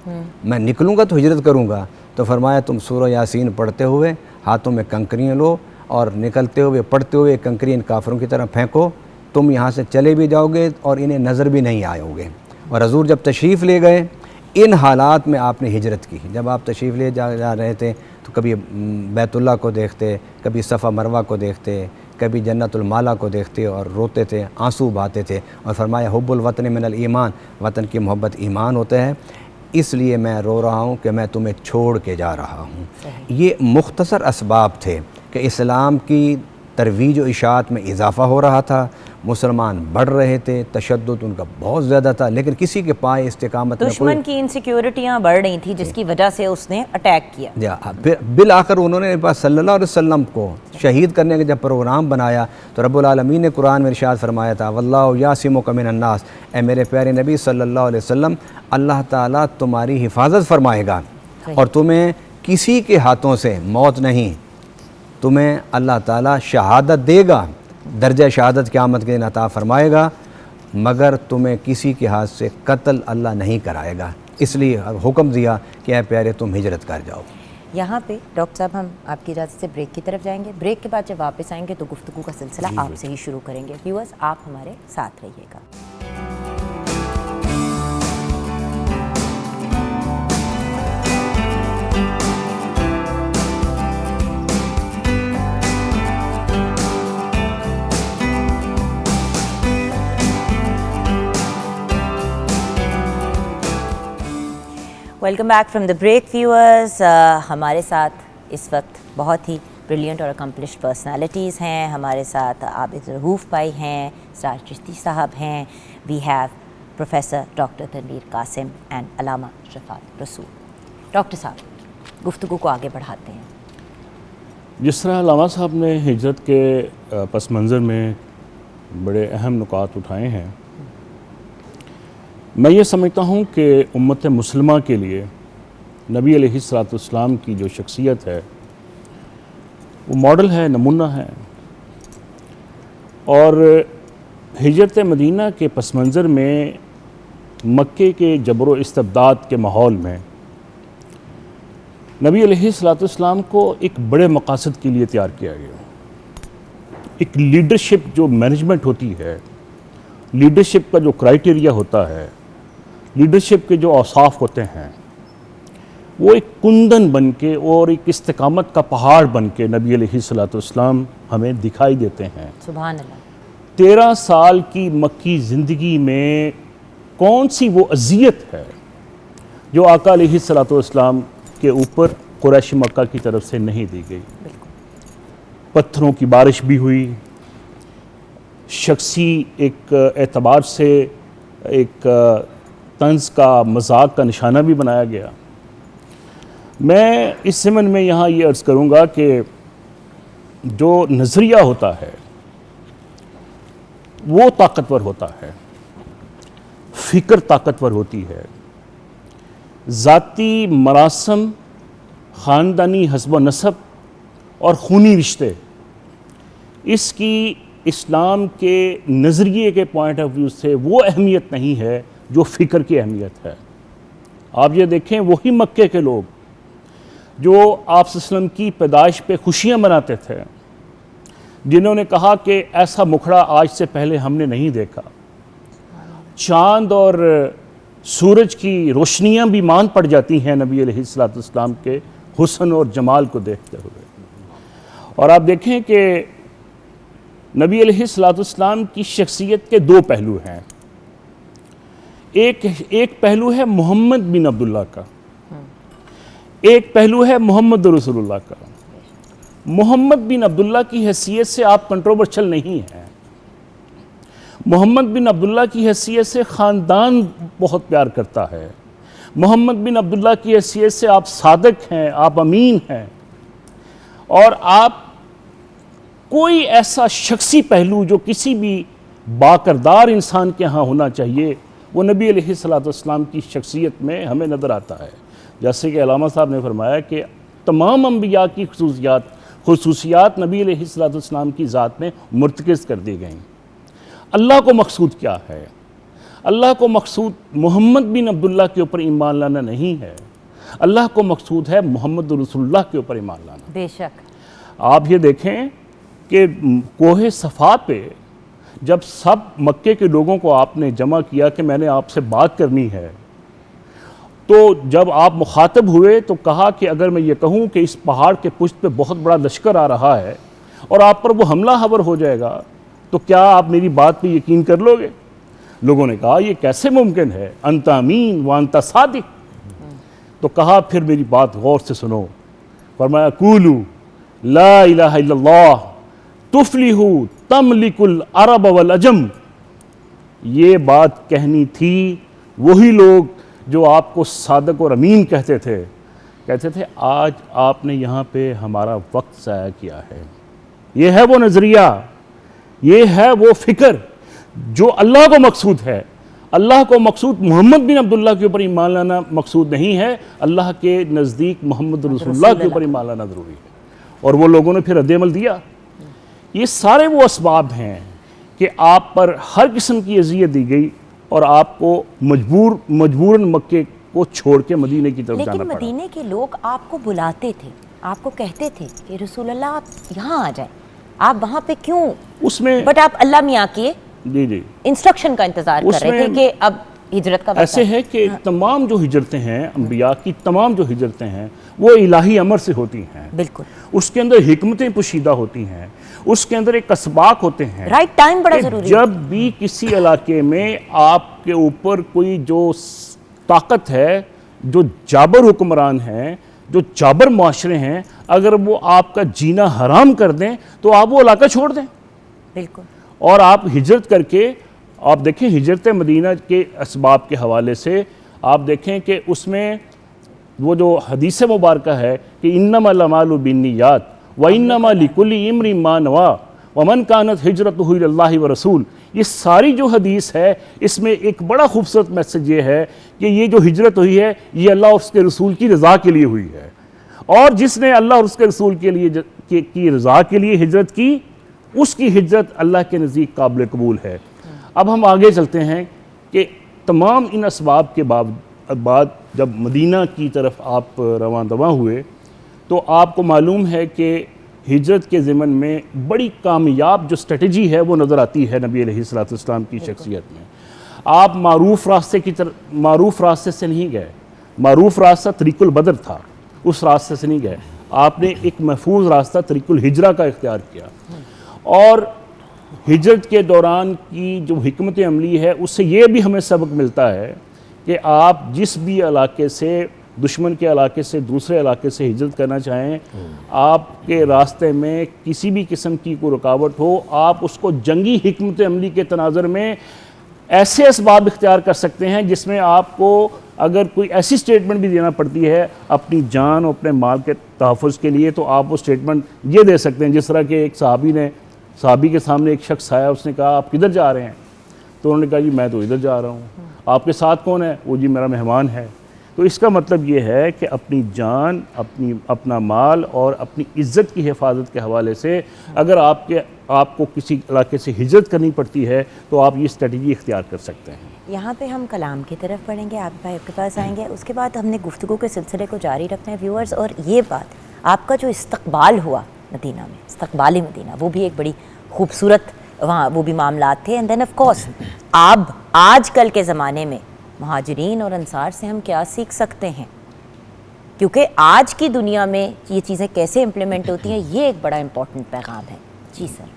मैं निकलूँगा तो हिजरत करूँगा। तो फरमाया, तुम सूरह यासीन पढ़ते हुए हाथों में कंकरियाँ लो और निकलते हुए पढ़ते हुए कंकरी इन काफिरों की तरफ फेंको, तुम यहाँ से चले भी जाओगे और इन्हें नज़र भी नहीं आओगे। और हज़ूर जब तशरीफ़ ले गए, इन हालात में आपने हिजरत की। जब आप तशरीफ़ ले जा रहे थे तो कभी बैतुल्लाह को देखते, कभी सफ़ा मरवा को देखते, कभी जन्नतुल माला को देखते और रोते थे, आंसू बहाते थे। और फरमाया, हुब्बुल वतन मिनल ईमान, वतन की मोहब्बत ईमान होता है, इसलिए मैं रो रहा हूँ कि मैं तुम्हें छोड़ के जा रहा हूँ। ये मुख्तसर असबाब थे कि इस्लाम की तरवीज व इशाअत में इजाफ़ा हो रहा था, मुसलमान बढ़ रहे थे, तशद्दुद उनका बहुत ज़्यादा था, लेकिन किसी के पाए इस्तिकामत में दुश्मन की इनसिक्योरिटियाँ बढ़ रही थी, जिसकी वजह से उसने अटैक किया। फिर बिल आखिर उन्होंने सल्लल्लाहु अलैहि वसल्लम को शहीद करने का जब प्रोग्राम बनाया तो रब्बुल आलमीन ने कुरान में इरशाद फरमाया था, वल्लाहु यासिमुका मिनन नास, ए मेरे प्यारे नबी सल्लल्लाहु अलैहि वसल्लम, अल्लाह ताला तुम्हारी हिफाजत फरमाएगा और तुम्हें किसी के हाथों से मौत नहीं, तुम्हें अल्लाह ताला शहादत देगा, दर्जा शहादत क़यामत के दिन अता फरमाएगा, मगर तुम्हें किसी के हाथ से कत्ल अल्लाह नहीं कराएगा। इसलिए हुक्म दिया कि ऐ प्यारे तुम हिजरत कर जाओ। यहाँ पे डॉक्टर साहब हम आपकी इजाज़त से ब्रेक की तरफ जाएंगे। ब्रेक के बाद जब वापस आएंगे तो गुफ्तगू का सिलसिला आपसे ही शुरू करेंगे। व्यूअर्स, आप हमारे साथ रहिएगा। Welcome back from the break viewers. हमारे साथ इस वक्त बहुत ही ब्रिलियंट और अकम्पलिश्ड पर्सनालिटीज़ हैं। हमारे साथ आबिद रहूफ़ भाई हैं, सराज चिश्ती साहब हैं, we have professor doctor Tanveer Qasim and Allama Shafaat Rasool. Doctor साहब, गुफ्तगू को आगे बढ़ाते हैं। जिस तरह अल्लामा साहब ने हिजरत के पस मंज़र में बड़े अहम नुकात उठाए हैं, मैं ये समझता हूँ कि उम्मत मुस्लिमा के लिए नबी अलैहिस्सलाम की जो शख्सियत है वो मॉडल है, नमूना है। और हिजरत मदीना के पस मंज़र में मक्के के जबर इस्तबदाद के माहौल में नबी अलैहिस्सलाम को एक बड़े मकासद के लिए तैयार किया गया। एक लीडरशिप जो मैनेजमेंट होती है, लीडरशिप का जो क्राइटेरिया होता है, लीडरशिप के जो औसाफ होते हैं, वो एक कुंदन बन के और एक इस्तिकामत का पहाड़ बन के नबी अलैहिस्सलाम हमें दिखाई देते हैं। सुभान अल्लाह। 13 साल की मक्की ज़िंदगी में कौन सी वो अज़ियत है जो आका अलैहिस्सलाम के ऊपर कुरैश मक्का की तरफ से नहीं दी गई। पत्थरों की बारिश भी हुई, शख्सी एक एतबार से एक तंज का, मजाक का निशाना भी बनाया गया। मैं इस ज़मन में यहाँ ये अर्ज़ करूँगा कि जो नज़रिया होता है वो ताकतवर होता है, फ़िक्र ताकतवर होती है, ज़ाती मरासम, ख़ानदानी हस्ब नसब और खूनी रिश्ते, इसकी इस्लाम के नज़रिए के पॉइंट ऑफ व्यू से वो अहमियत नहीं है जो फ़िक्र की अहमियत है। आप ये देखें, वही मक्के के लोग जो आप सल्लल्लाहु अलैहि वसल्लम की पैदाइश पे खुशियाँ मनाते थे, जिन्होंने कहा कि ऐसा मुखड़ा आज से पहले हमने नहीं देखा, चाँद और सूरज की रोशनियाँ भी मान पड़ जाती हैं नबी अलैहिस्सलाम के हुस्न और जमाल को देखते हुए। और आप देखें कि नबी अलैहिस्सलाम की शख्सियत के दो पहलू हैं। एक पहलू है मोहम्मद बिन अब्दुल्ला का, एक पहलू है मोहम्मद रसूलुल्लाह का। मोहम्मद बिन अब्दुल्ला की हैसियत से आप कंट्रोवर्शियल नहीं हैं। मोहम्मद बिन अब्दुल्ला की हैसियत से ख़ानदान बहुत प्यार करता है। मोहम्मद बिन अब्दुल्ला की हैसियत से आप सादिक हैं, आप अमीन हैं। और आप कोई ऐसा शख्सी पहलू जो किसी भी बाकरदार इंसान के यहाँ होना चाहिए, वो नबी अलैहिस्सलाम की शख्सियत में हमें नज़र आता है। जैसे कि अल्लामा साहब ने फरमाया कि तमाम अंबिया की खुसूसियात नबी अलैहिस्सलाम की ज़ात में मुर्तकिज़ कर दी गई। अल्लाह को मकसूद क्या है? अल्लाह को मकसूद मोहम्मद बिन अब्दुल्ला के ऊपर ईमान लाना नहीं है, अल्लाह को मकसूद है मोहम्मद रसूलुल्लाह के ऊपर ईमान लाना। बेशक। आप ये देखें कि कोहे सफ़ा पे जब सब मक्के के लोगों को आपने जमा किया कि मैंने आपसे बात करनी है, तो जब आप मुखातब हुए तो कहा कि अगर मैं ये कहूँ कि इस पहाड़ के पुष्ट पे बहुत बड़ा लश्कर आ रहा है और आप पर वो हमला हवर हो जाएगा, तो क्या आप मेरी बात पे यकीन कर लोगे? लोगों ने कहा ये कैसे मुमकिन है, अंता अमीन व अंता सादिक। तो कहा फिर मेरी बात गौर से सुनो। फरमाया कूलू ला इलाहा इल्लल्लाह तुफलिहू तमलिकुल अरब वल अजम। ये बात कहनी थी वही लोग जो आपको सादक और अमीन कहते थे आज आपने यहाँ पे हमारा वक्त ज़ाया किया है। ये है वो नज़रिया, ये है वो फ़िक्र जो अल्लाह को मकसूद है। अल्लाह को मकसूद मोहम्मद बिन अब्दुल्ला के ऊपर ईमान लाना मकसूद नहीं है, अल्लाह के नज़दीक मोहम्मद रसूलुल्लाह के ऊपर ईमान लाना ज़रूरी है। और वो लोगों ने फिर रद्द-ए-अमल दिया। ये सारे वो असबाब हैं कि आप पर हर किस्म की अज़ियत दी गई और आपको मजबूरन मक्के को छोड़ के मदीने की तरफ जाना पड़ा। लेकिन मदीने के लोग आपको बुलाते थे, आपको कहते थे कि रसूलुल्लाह आप यहाँ आ जाए, आप वहाँ पे क्यों? उसमें बट आप अल्लाह मियाँ के जी इंस्ट्रक्शन का इंतजार कर रहे थे कि अब हिजरत का वक्त ऐसे है कि तमाम जो हिजरतें हैं, अंबिया की तमाम जो हिजरतें हैं वो इलाही अमर से होती हैं। बिल्कुल। उसके अंदर हिकमतें पोशीदा होती हैं, उसके अंदर एक असबाक होते हैं। राइट टाइम बड़ा जरूरी है। जब भी किसी इलाके में आपके ऊपर कोई जो ताकत है, जो जाबर हुक्मरान हैं, जो जाबर मुआशरे हैं, अगर वो आपका जीना हराम कर दें तो आप वो इलाका छोड़ दें। बिल्कुल। और आप हिजरत करके आप देखें, हिजरत मदीना के असबाब के हवाले से आप देखें कि उसमें वो जो हदीस मुबारक है कि इन्नमल अमालु बिन्नियात व इन्नमा लिकुल्लि इम्रिन मा नवा वमन कानत हिजरतुहु इलल्लाहि व रसूल, ये सारी जो हदीस है इसमें एक बड़ा खूबसूरत मैसेज ये है कि ये जो हिजरत हुई है ये अल्लाह और उसके रसूल की रज़ा के लिए हुई है, और जिसने अल्लाह और उसके रसूल के लिए की रज़ा के लिए हिजरत की, उसकी हिजरत अल्लाह के नज़दीक काबिल कबूल है। अब हम आगे चलते हैं कि तमाम इन असबाब के बाद जब मदीना की तरफ आप रवां दवा हुए तो आपको मालूम है कि हिजरत के ज़िमन में बड़ी कामयाब जो स्ट्रेटजी है वो नज़र आती है नबी अलैहिस्सलाम की शख्सियत में। आप मारूफ रास्ते से नहीं गए, मारूफ रास्ता तरीकुल बदर था, उस रास्ते से नहीं गए, आपने एक महफूज रास्ता तरीकुल हिजरा का इख्तियार किया। और हिजरत के दौरान की जो हिकमत अमली है उससे ये भी हमें सबक मिलता है कि आप जिस भी इलाके से, दुश्मन के इलाके से दूसरे इलाके से हिजरत करना चाहें, आपके रास्ते में किसी भी किस्म की कोई रुकावट हो, आप उसको जंगी हिकमत अमली के तनाज़ुर में ऐसे असबाब इख्तियार कर सकते हैं जिसमें आपको अगर कोई ऐसी स्टेटमेंट भी देना पड़ती है अपनी जान और अपने माल के तहफ़्फ़ुज़ के लिए, तो आप वो स्टेटमेंट ये दे सकते हैं। जिस तरह के एक साहबी के सामने एक शख्स आया, उसने कहा आप किधर जा रहे हैं? तो उन्होंने कहा जी मैं तो इधर जा रहा हूँ। आपके साथ कौन है? वो जी मेरा मेहमान है। तो इसका मतलब ये है कि अपनी जान, अपना माल और अपनी इज़्ज़त की हिफाजत के हवाले से अगर आपको किसी इलाके से हिजरत करनी पड़ती है तो आप ये स्ट्रेटजी इख्तियार कर सकते हैं। यहाँ पे हम कलाम की तरफ पढ़ेंगे, आप भाई आपके पास आएंगे, उसके बाद हमने गुफ्तगू के सिलसिले को जारी रखना है व्यूअर्स। और ये बात, आपका जो इस्तकबाल हुआ मदीना में, इस्तकबाल मदीना, वो भी एक बड़ी खूबसूरत वहाँ वो भी मामलात थे। एंड देन ऑफ कोर्स अब आजकल के ज़माने में मुहाजिरीन और अंसार से हम क्या सीख सकते हैं, क्योंकि आज की दुनिया में ये चीज़ें कैसे इम्प्लीमेंट होती हैं, ये एक बड़ा इंपॉर्टेंट पैगाम है। जी सर।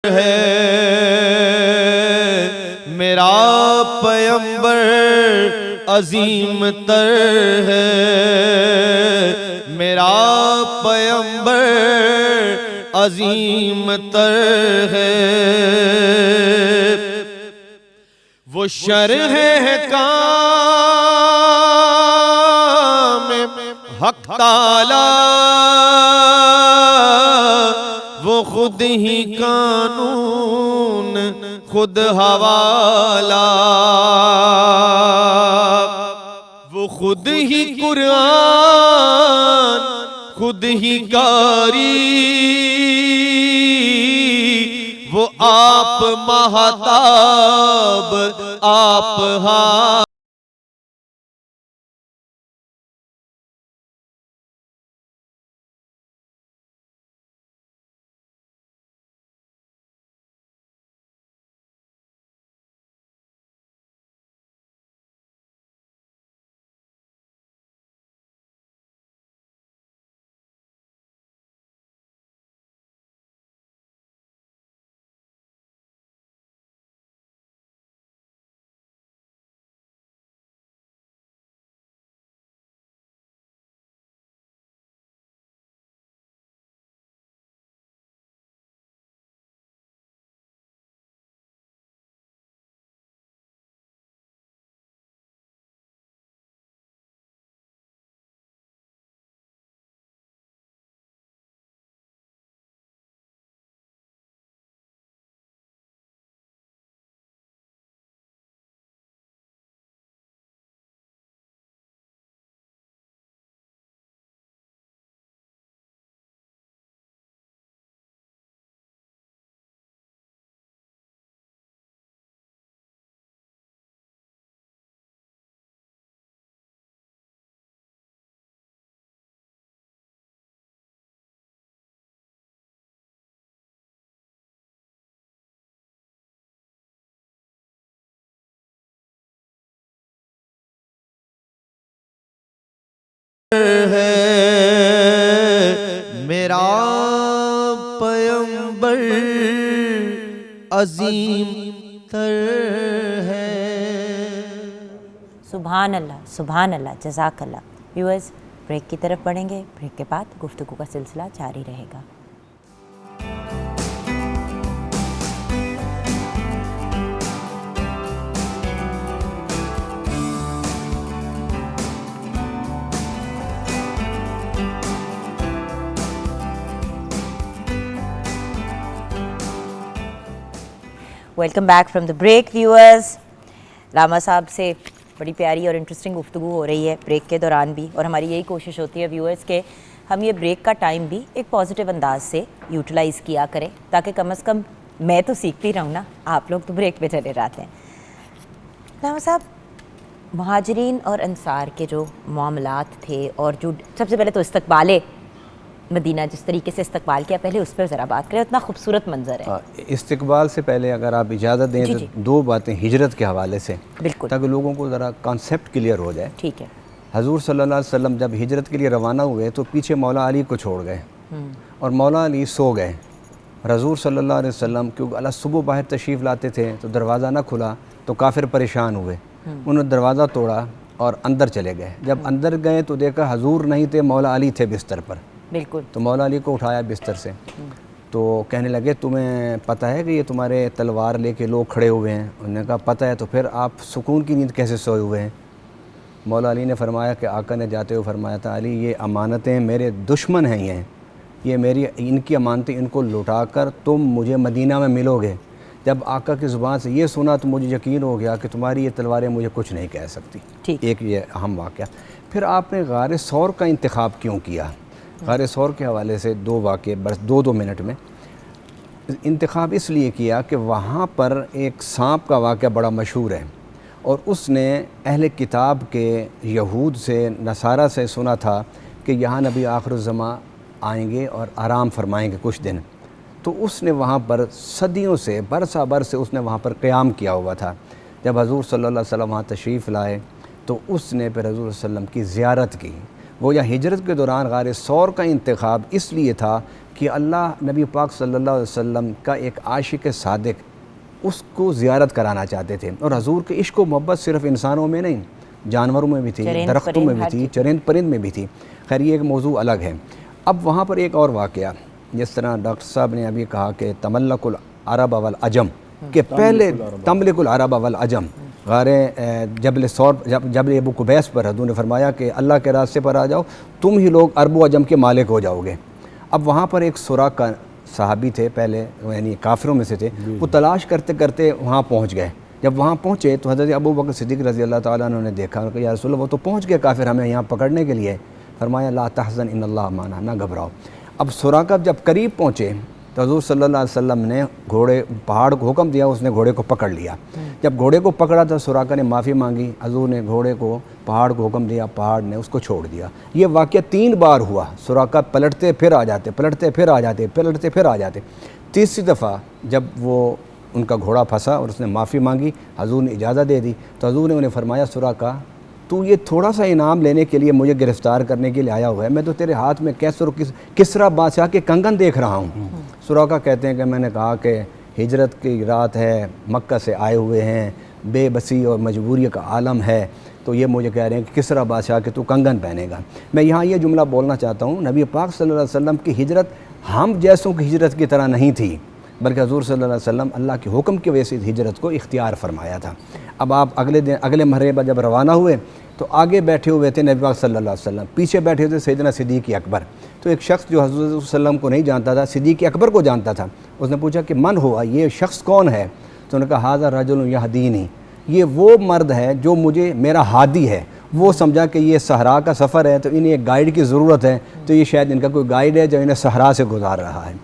है मेरा पैगंबर अजीम तर है, मेरा पैगंबर अजीम तर है। वो शरह है काम हक ताला, वो खुद ही कानून खुद हवाला, वो खुद ही कुरान खुद ही कारी, वो आप महताब आप हा अजीम तर है। सुभान अल्लाह, जज़ाकल्लाह। व्यूअर्स, ब्रेक की तरफ बढ़ेंगे। ब्रेक के बाद गुफ्तगू का सिलसिला जारी रहेगा। Welcome back from the break viewers. Rama साहब से बड़ी प्यारी और इंटरेस्टिंग गुफ्तगू हो रही है ब्रेक के दौरान भी, और हमारी यही कोशिश होती है व्यूअर्स के हम ये ब्रेक का टाइम भी एक पॉजिटिव अंदाज से यूटिलाइज़ किया करें, ताकि कम से कम मैं तो सीखती रहूँ ना, आप लोग तो ब्रेक पे चले जाते हैं। रामा साहब, मुहाजिरीन और अंसार के जो मामलात थे और जो सबसे पहले तो इस्तकबाल मदीना जिस तरीके से इस्तकबाल किया, पहले उस पर ज़रा बात करें। इतना खूबसूरत मंजर है। इस्तकबाल से पहले अगर आप इजाज़त दें जी, तो जी। दो बातें हिजरत के हवाले से, बिल्कुल, ताकि लोगों को ज़रा कॉन्सेप्ट क्लियर हो जाए। ठीक है। हजूर सल्लल्लाहु अलैहि वसल्लम जब हिजरत के लिए रवाना हुए तो पीछे मौला अली को छोड़ गए और मौला अली सो गए। हजूर सल्लल्लाहु अलैहि वसल्लम क्योंकि अल्लाह सुबह बाहर तशरीफ़ लाते थे तो दरवाज़ा ना खुला तो काफिर परेशान हुए, उन्होंने दरवाज़ा तोड़ा और अंदर चले गए। जब अंदर गए तो देखा हजूर नहीं थे, मौला अली थे बिस्तर पर। बिल्कुल। तो मौला अली को उठाया बिस्तर से, तो कहने लगे तुम्हें पता है कि ये तुम्हारे तलवार लेके लोग खड़े हुए हैं? उन्होंने कहा पता है। तो फिर आप सुकून की नींद कैसे सोए हुए हैं? मौला अली ने फरमाया कि आका ने जाते हुए फरमाया था, अली ये अमानतें मेरे दुश्मन हैं, ये मेरी इनकी अमानतें, इनको लुटा कर तुम मुझे मदीना में मिलोगे। जब आका की ज़ुबान से ये सुना तो मुझे यकीन हो गया कि तुम्हारी ये तलवारें मुझे कुछ नहीं कह सकती। ठीक। एक ये अहम वाक़या। फिर आपने गार सौर का इंतखाब क्यों किया? गार सौर के हवाले से दो वाक़े बस दो मिनट में। इंतखाब इसलिए किया कि वहाँ पर एक सांप का वाक़या बड़ा मशहूर है और उसने अहले किताब के यहूद से नसारा से सुना था कि यहाँ नबी आखिरुज़्ज़मा आएंगे और आराम फरमाएंगे कुछ दिन। तो उसने वहाँ पर सदियों से बरसा बर से उसने वहाँ पर क़याम किया हुआ था। जब हजूर सल्लल्लाहु अलैहि वसल्लम वहाँ तशरीफ़ लाए तो उसने फिर हजूर सल्लम की ज़ियारत की। वो या हिजरत के दौरान गार सौर का इंतखाब इसलिए था कि अल्लाह नबी पाक सल्लल्लाहु अलैहि वसल्लम का एक आशिक सादिक उसको ज़ियारत कराना चाहते थे। और हजूर के इश्क व मोहब्बत सिर्फ़ इंसानों में नहीं, जानवरों में भी थी, दरख्तों में भी थी, चरिंद परिंद में भी थी। खैर ये एक मौजू अलग है। अब वहाँ पर एक और वाक़या, जिस तरह डॉक्टर साहब ने अभी कहा कि तमल्लकुल अरब वल अजम के पहले तमल्लकुल अरब वल अजम गारे जबल सौर जबल अबू कुबैस पर हजूर ने फरमाया कि अल्लाह के रास्ते पर आ जाओ, तुम ही लोग अरब व अजम के मालिक हो जाओगे। अब वहाँ पर एक सुराक का सहाबी थे, पहले यानी काफिरों में से थे, वो तलाश करते करते वहाँ पहुँच गए। जब वहाँ पहुँचे तो हज़रत अबू बकर सिद्दीक़ रज़ी अल्लाह ताला अन्हु ने देखा, या रसूल अल्लाह वो तो पहुँच गए काफिर हमें यहाँ पकड़ने के लिए। फरमाया ला तहज़न इन्नल्लाह माना, ना घबराओ। अब सुराका जब करीब पहुँचे तो हज़ूर सल्लल्लाहु अलैहि वसल्लम ने घोड़े पहाड़ को हुक्म दिया, उसने घोड़े को पकड़ लिया। जब घोड़े को पकड़ा तो सुराका ने माफ़ी मांगी, हज़ूर ने घोड़े को पहाड़ को हुक्म दिया, पहाड़ ने उसको छोड़ दिया। ये वाक़या 3 बार हुआ। सुराका पलटते फिर आ जाते, पलटते फिर आ जाते, पलटते फिर आ जाते। तीसरी दफ़ा जब वो उनका घोड़ा फंसा और उसने माफ़ी मांगी, हज़ूर ने इजाज़त दे दी तो हज़ूर ने उन्हें फरमाया, सुराका तू ये थोड़ा सा इनाम लेने के लिए मुझे गिरफ़्तार करने के लिए आया हुआ है, मैं तो तेरे हाथ में किसरा बादशाह के कंगन देख रहा हूँ। सुराका कहते हैं कि मैंने कहा कि हिजरत की रात है, मक्का से आए हुए हैं, बेबसी और मजबूरी का आलम है, तो ये मुझे कह रहे हैं कि किसरा बादशाह के तू कंगन पहनेगा। मैं यहाँ ये जुमला बोलना चाहता हूँ, नबी पाक सल्लल्लाहु अलैहि वसल्लम की हिजरत हम जैसों की हिजरत की तरह नहीं थी, बल्कि हज़ूर सल्लल्लाहु अलैहि वसल्लम अल्लाह के हुक्म की वजह से हिजरत को इख्तियार फरमाया था। अब आप अगले मरहले पर जब रवाना हुए तो आगे बैठे हुए थे नबी पाक सल्लल्लाहु अलैहि वसल्लम, पीछे बैठे हुए थे सैयदना सिद्दीक़ अकबर। तो एक शख्स जो हज़रत सल्लल्लाहु अलैहि वसल्लम को नहीं जानता था, सिद्दीक़ अकबर को जानता था, उसने पूछा कि मन हुआ, ये शख्स कौन है? तो उन्होंने कहा हाज़ा रजुल यहदीनी, ये वो मर्द है जो मुझे मेरा हादी है। वो समझा कि ये सहरा का सफ़र है तो इन्हें एक गाइड की ज़रूरत है, तो ये शायद इनका कोई गाइड है जो इन्हें सहरा से गुजार रहा है।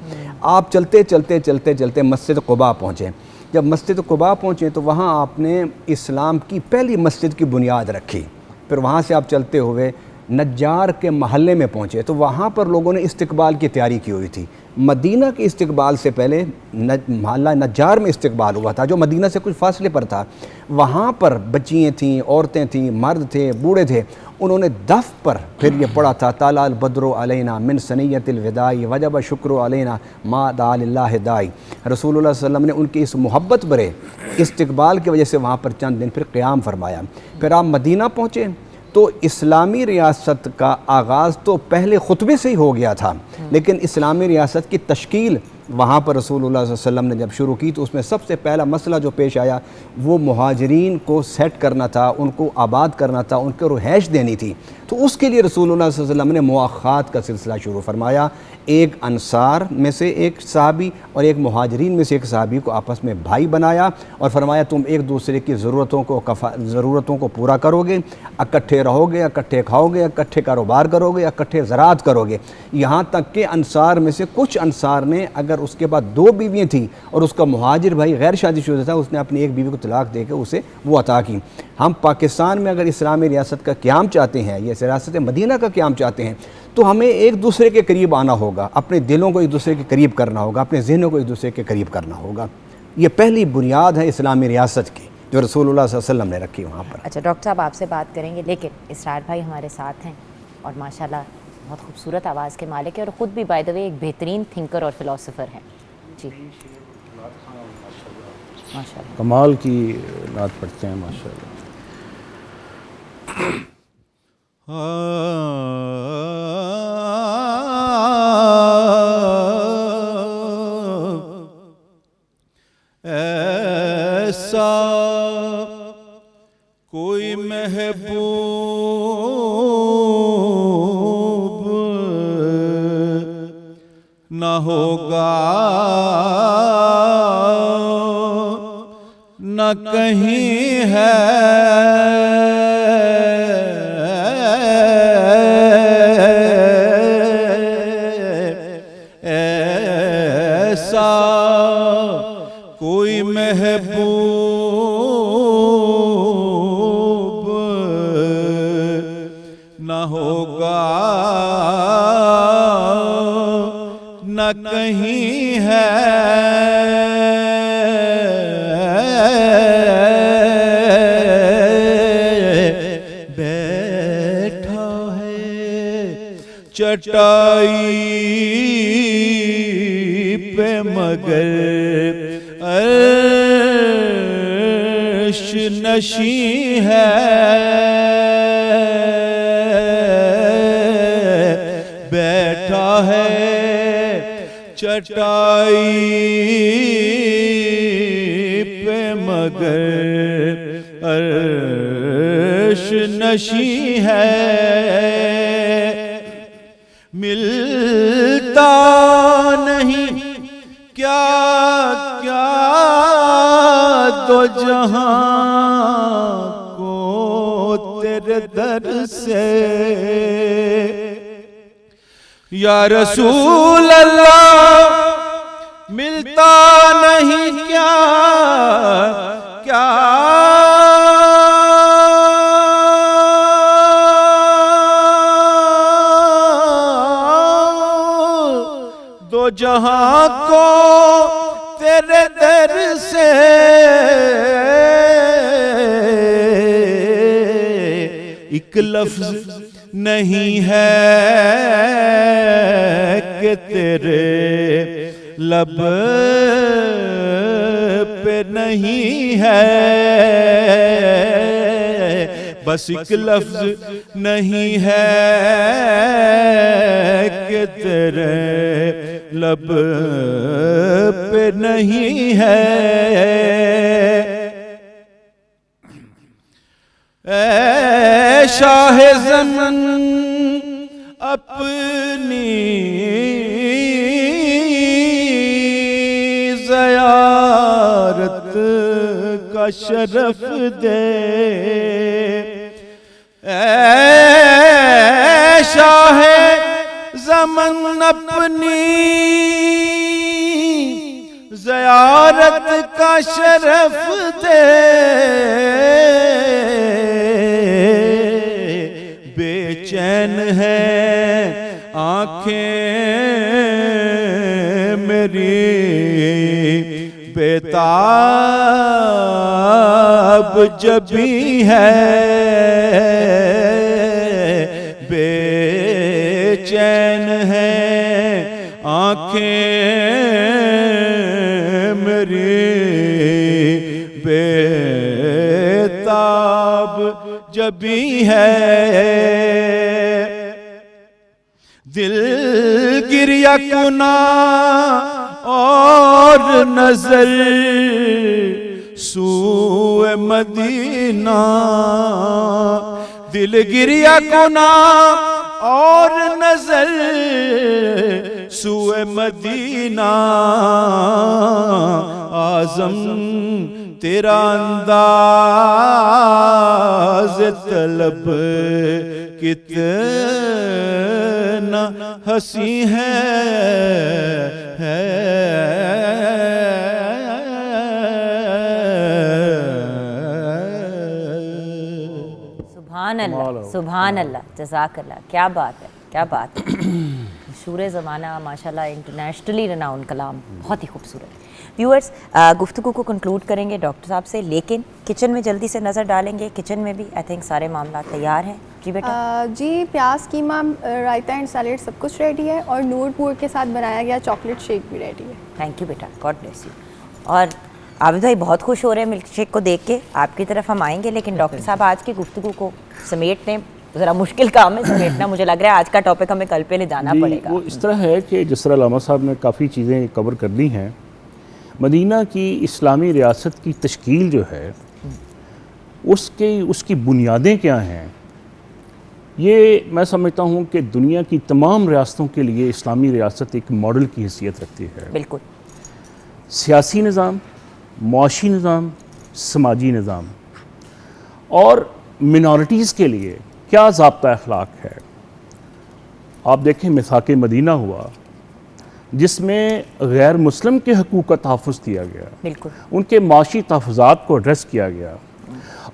आप चलते चलते चलते चलते मस्जिद क़ुबा पहुँचे। जब मस्जिद क़ुबा पहुँचे तो वहाँ आपने इस्लाम की पहली मस्जिद की बुनियाद रखी। फिर वहाँ से आप चलते हुए नज्जार के महल्ले में पहुँचे तो वहाँ पर लोगों ने इस्तकबाल की तैयारी की हुई थी। मदीना के इस्तकबाल से पहले महल्ला नज्जार में इस्तकबाल हुआ था, जो मदीना से कुछ फासले पर था। वहाँ पर बच्चियाँ थीं, औरतें थीं, मर्द थे, बूढ़े थे। उन्होंने दफ पर फिर ये पढ़ा था, तालाल बद्रो अलैना मिन सनियतिल विदाई वजब शुक्र अलैना मा दालिल्लाह दाई। रसूलुल्लाह सल्लल्लाहु अलैहि वसल्लम ने उनकी इस मोहब्बत भरे इस्तकबाल की वजह से वहाँ पर चंद दिन फिर क़याम फरमाया। फिर आप मदीना पहुँचे तो इस्लामी रियासत का आगाज़ तो पहले खुतबे से ही हो गया था, लेकिन इस्लामी रियासत की तश्कील वहाँ पर रसूलुल्लाह सल्लल्लाहु अलैहि वसल्लम ने जब शुरू की तो उसमें सबसे पहला मसला जो पेश आया वो मुहाजिरीन को सेट करना था, उनको आबाद करना था, उनको रिहाइश देनी थी। तो उसके लिए रसूलुल्लाह सल्लल्लाहु अलैहि वसल्लम ने मुआख़ात का सिलसिला शुरू फरमाया। एक अंसार में से एक सहाबी और एक मुहाजिरीन में से एक सहाबी को आपस में भाई बनाया और फरमाया तुम एक दूसरे की ज़रूरतों को पूरा करोगे, इकट्ठे रहोगे, इकट्ठे खाओगे, इकट्ठे कारोबार करोगे, इकट्ठे ज़राअत करोगे। यहाँ तक कि अंसार में से कुछ अंसार ने अगर उसके बाद 2 बीवियाँ थी और उसका मुहाजिर भाई गैर शादीशुदा था, उसने अपनी एक बीवी को तलाक देकर उसे वो अता की। हम पाकिस्तान में अगर इस्लामी रियासत का क़याम चाहते हैं या रियासत मदीना का क़याम चाहते हैं तो हमें एक दूसरे के करीब आना होगा, अपने दिलों को एक दूसरे के करीब करना होगा, अपने जहनों को एक दूसरे के करीब करना होगा। ये पहली बुनियाद है इस्लामी रियासत की जो रसूलुल्लाह सल्लल्लाहु अलैहि वसल्लम ने रखी वहाँ पर। अच्छा डॉक्टर साहब आपसे बात करेंगे, लेकिन इसरार भाई हमारे साथ हैं और माशाल्लाह बहुत खूबसूरत आवाज़ के मालिक है और ख़ुद भी बाय द वे एक बेहतरीन थिंकर और फ़िलासफ़र हैं। जी माशाल्लाह, कमाल की नात पढ़ते हैं माशाल्लाह। ऐसा कोई महबूब न होगा न कहीं है, ऐसा कोई महबूब न होगा न कहीं है, बैठा है चटाई पे मगर अर्श नशी है, बैठा है चटाई पे मगर अर्श नशी है, मिलता नहीं क्या क्या दो जहां को तेरे दर से, या रसूल अल्लाह मिलता नहीं क्या क्या दो जहां को तेरे दर से, एक लफ्ज नहीं है कि तेरे लब पे नहीं है, बस एक लफ्ज नहीं है कि तेरे लब पे नहीं है, ऐ शाहे ज़मन अपनी ज़ियारत का शरफ दे, ऐ शाहे ज़मन अपनी ज़ियारत का शरफ दे, बेचैन बेताब जबी है, बेचैन है आंखें मेरी, बेताब जबी है। दिल गिरिया कुना और नजर सूए मदीना, दिल गिरिया कुना और नजर सूए मदीना। आज़म तेरा अंदाज़ तलब कितना हंसी है। सुभान अल्लाह, सुभान अल्लाह, जज़ाकल्लाह। क्या बात है, क्या बात है। मशहूर ज़माना माशाल्लाह, इंटरनेशनली रनाउंड कलाम, बहुत ही खूबसूरत। व्यूअर्स, गुफ्तगू को कंक्लूड करेंगे डॉक्टर साहब से, लेकिन किचन में जल्दी से नज़र डालेंगे। किचन में भी आई थिंक सारे मामला तैयार हैं। जी बेटा। जी, प्याज कीमा, रायता एंड सैलेड सब कुछ रेडी है, और नूरपुर के साथ बनाया गया चॉकलेट शेक भी रेडी है। थैंक यू बेटा, गॉड ब्लेस यू। और आबिद भाई बहुत खुश हो रहे हैं मिल्क शेक को देख के। आपकी तरफ हम आएंगे, लेकिन डॉक्टर साहब आज की गुफ्तगू को समेटने ज़रा मुश्किल काम है समेटना। मुझे लग रहा है आज का टॉपिक हमें कल पे ले जाना पड़ेगा। वो इस तरह है कि जिस तरह लामा साहब ने काफ़ी चीज़ें कवर कर ली हैं। मदीना की इस्लामी रियासत की तश्कील जो है उसकी बुनियादें क्या हैं, ये मैं समझता हूँ कि दुनिया की तमाम रियासतों के लिए इस्लामी रियासत एक मॉडल की हैसियत रखती है। बिल्कुल। सियासी निज़ाम, मुआशी निज़ाम, समाजी निज़ाम, और मिनॉरिटीज़ के लिए क्या ज़ाब्ता अखलाक है। आप देखें मिसाक़ मदीना हुआ, जिसमें गैर मुस्लिम के हकूक़ का तहफ़्फ़ुज़ किया गया, बिल्कुल, उनके उनके माशी तहफ़्फ़ुज़ात को एड्रेस किया गया,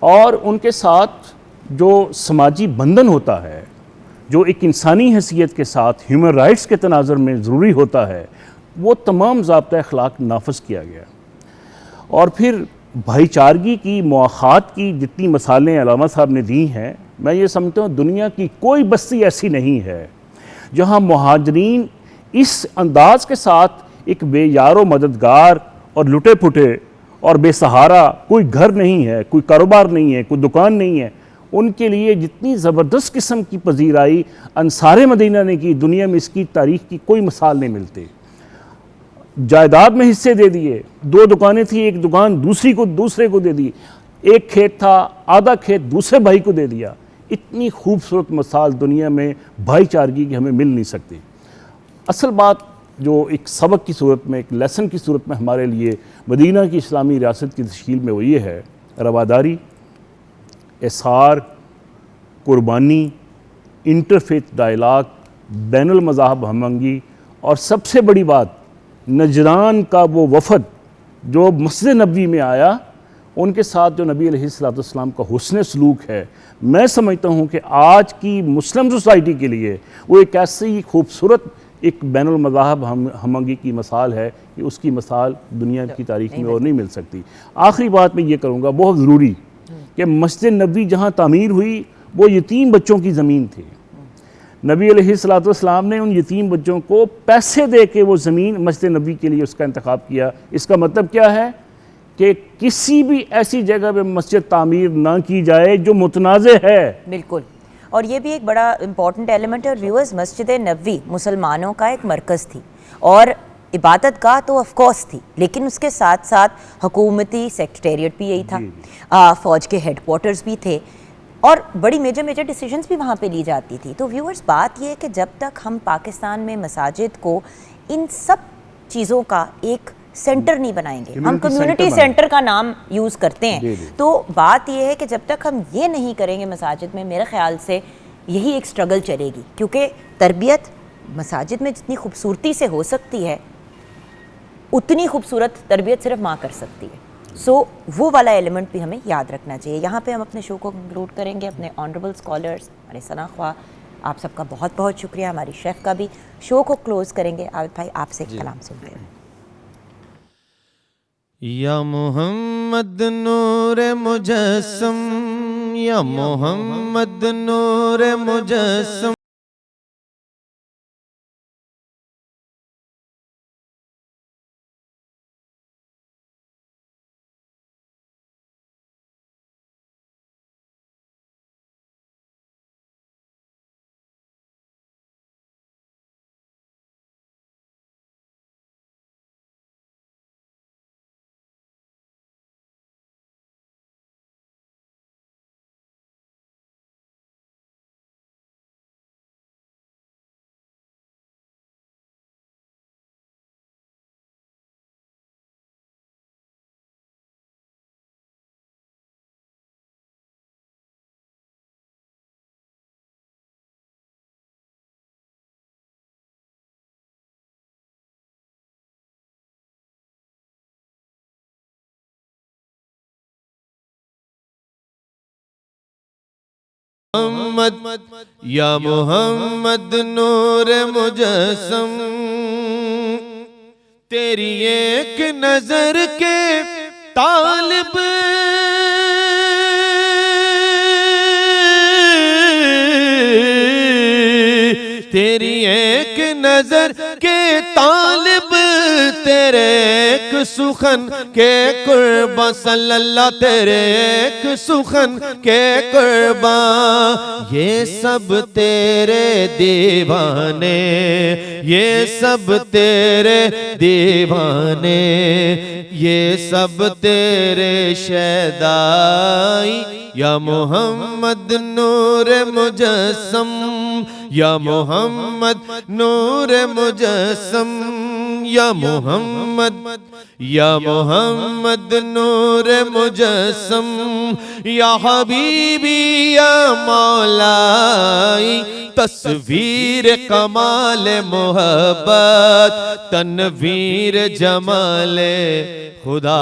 और उनके साथ जो समाजी बंधन होता है, जो एक इंसानी हैसियत के साथ ह्यूमन राइट्स के तनाज़ुर में ज़रूरी होता है, वो तमाम ज़ाब्ता अखलाक नाफिज किया गया। और फिर भाईचारगी की, मुआख़ात की जितनी मिसालें अलामा साहब ने दी हैं, मैं ये समझता हूँ दुनिया की कोई बस्ती ऐसी नहीं है जहाँ मुहाजिरीन इस अंदाज़ के साथ एक बेयारो मददगार और लुटे पुटे और बेसहारा, कोई घर नहीं है, कोई कारोबार नहीं है, कोई दुकान नहीं है, उनके लिए जितनी ज़बरदस्त किस्म की पजीराई अंसार मदीना ने की, दुनिया में इसकी तारीख़ की कोई मिसाल नहीं मिलती। जायदाद में हिस्से दे दिए, 2 दुकानें थी, एक दुकान दूसरे को दे दी, एक खेत था, आधा खेत दूसरे भाई को दे दिया। इतनी खूबसूरत मिसाल दुनिया में भाईचारगी की हमें मिल नहीं सकती। असल बात जो एक सबक की सूरत में, एक लेसन की सूरत में हमारे लिए मदीना की इस्लामी रियासत की तश्कील में वो ये है, रवादारी, एसार, कुर्बानी, इंटरफेथ डायलाग, बैनुल मज़ाहब हमंगी, और सबसे बड़ी बात नजरान का वो वफ़द जो मस्जिद नबवी में आया, उनके साथ जो नबी अलैहिस्सलाम का हुस्न सलूक है, मैं समझता हूँ कि आज की मुस्लिम सोसाइटी के लिए वो एक ऐसी खूबसूरत एक बैनुल मज़ाहब हमंगी की मिसाल है कि उसकी मिसाल दुनिया की तारीख़ में और नहीं मिल सकती। आखिरी बात मैं ये करूँगा, बहुत ज़रूरी, कि मस्जिद नबवी जहाँ तामीर हुई वो यतीम बच्चों की ज़मीन थी। नबी अलैहिस्सलाम ने उन यतीम बच्चों को पैसे दे के वो ज़मीन मस्जिद नबवी के लिए उसका इंतखाब किया। इसका मतलब क्या है कि किसी भी ऐसी जगह पे मस्जिद तामीर ना की जाए जो मुतनाज़े है। बिल्कुल, और ये भी एक बड़ा इम्पॉर्टेंट एलिमेंट है। और व्यूअर्स, मस्जिद नबवी मुसलमानों का एक मरकज़ थी और इबादत गाह तो ऑफ कोर्स थी, लेकिन उसके साथ साथ हुकूमती सेक्रेटेरिएट भी यही था, फ़ौज के हेडक्वार्टर्स भी थे, और बड़ी मेजर डिसीजंस भी वहाँ पे ली जाती थी। तो व्यूअर्स, बात ये है कि जब तक हम पाकिस्तान में मसाजिद को इन सब चीज़ों का एक सेंटर नहीं बनाएंगे, हम कम्युनिटी सेंटर का नाम यूज़ करते हैं, तो बात यह है कि जब तक हम ये नहीं करेंगे मसाजिद में, मेरे ख्याल से यही एक स्ट्रगल चलेगी, क्योंकि तरबियत मसाजिद में जितनी खूबसूरती से हो सकती है, उतनी खूबसूरत तरबियत सिर्फ माँ कर सकती है। सो वो वाला एलिमेंट भी हमें याद रखना चाहिए। यहाँ पे हम अपने शो को कंक्लूड करेंगे। अपने ऑनरेबल स्कॉलर्स, हमारे सना ख्वा, आप सबका बहुत बहुत शुक्रिया, हमारी शेफ़ का भी। शो को क्लोज़ करेंगे आबिद भाई, आपसे कलाम सुनते हैं। या मोहम्मद नूर मुजस्सम, या मोहम्मद नूर मुजस्सम। मोहम्मद या मोहम्मद नूर मुजस्सम, तेरी एक नजर के तालिब तेरी एक नजर के तालिब, तेरे एक सुखन के कुर्बा सल्लल्लाह, तेरे एक सुखन के कुर्बा। ये सब तेरे दीवाने, ये सब तेरे दीवाने, ये सब तेरे शैदाई। या मोहम्मद नूर मुजस्सम, या मोहम्मद नूर मुजस्सम, या मोहम्मद, या मोहम्मद नूर मुजस्सम। या हबीबी या मौलाई, तस्वीर कमाल मोहब्बत, तनवीर जमाल खुदा।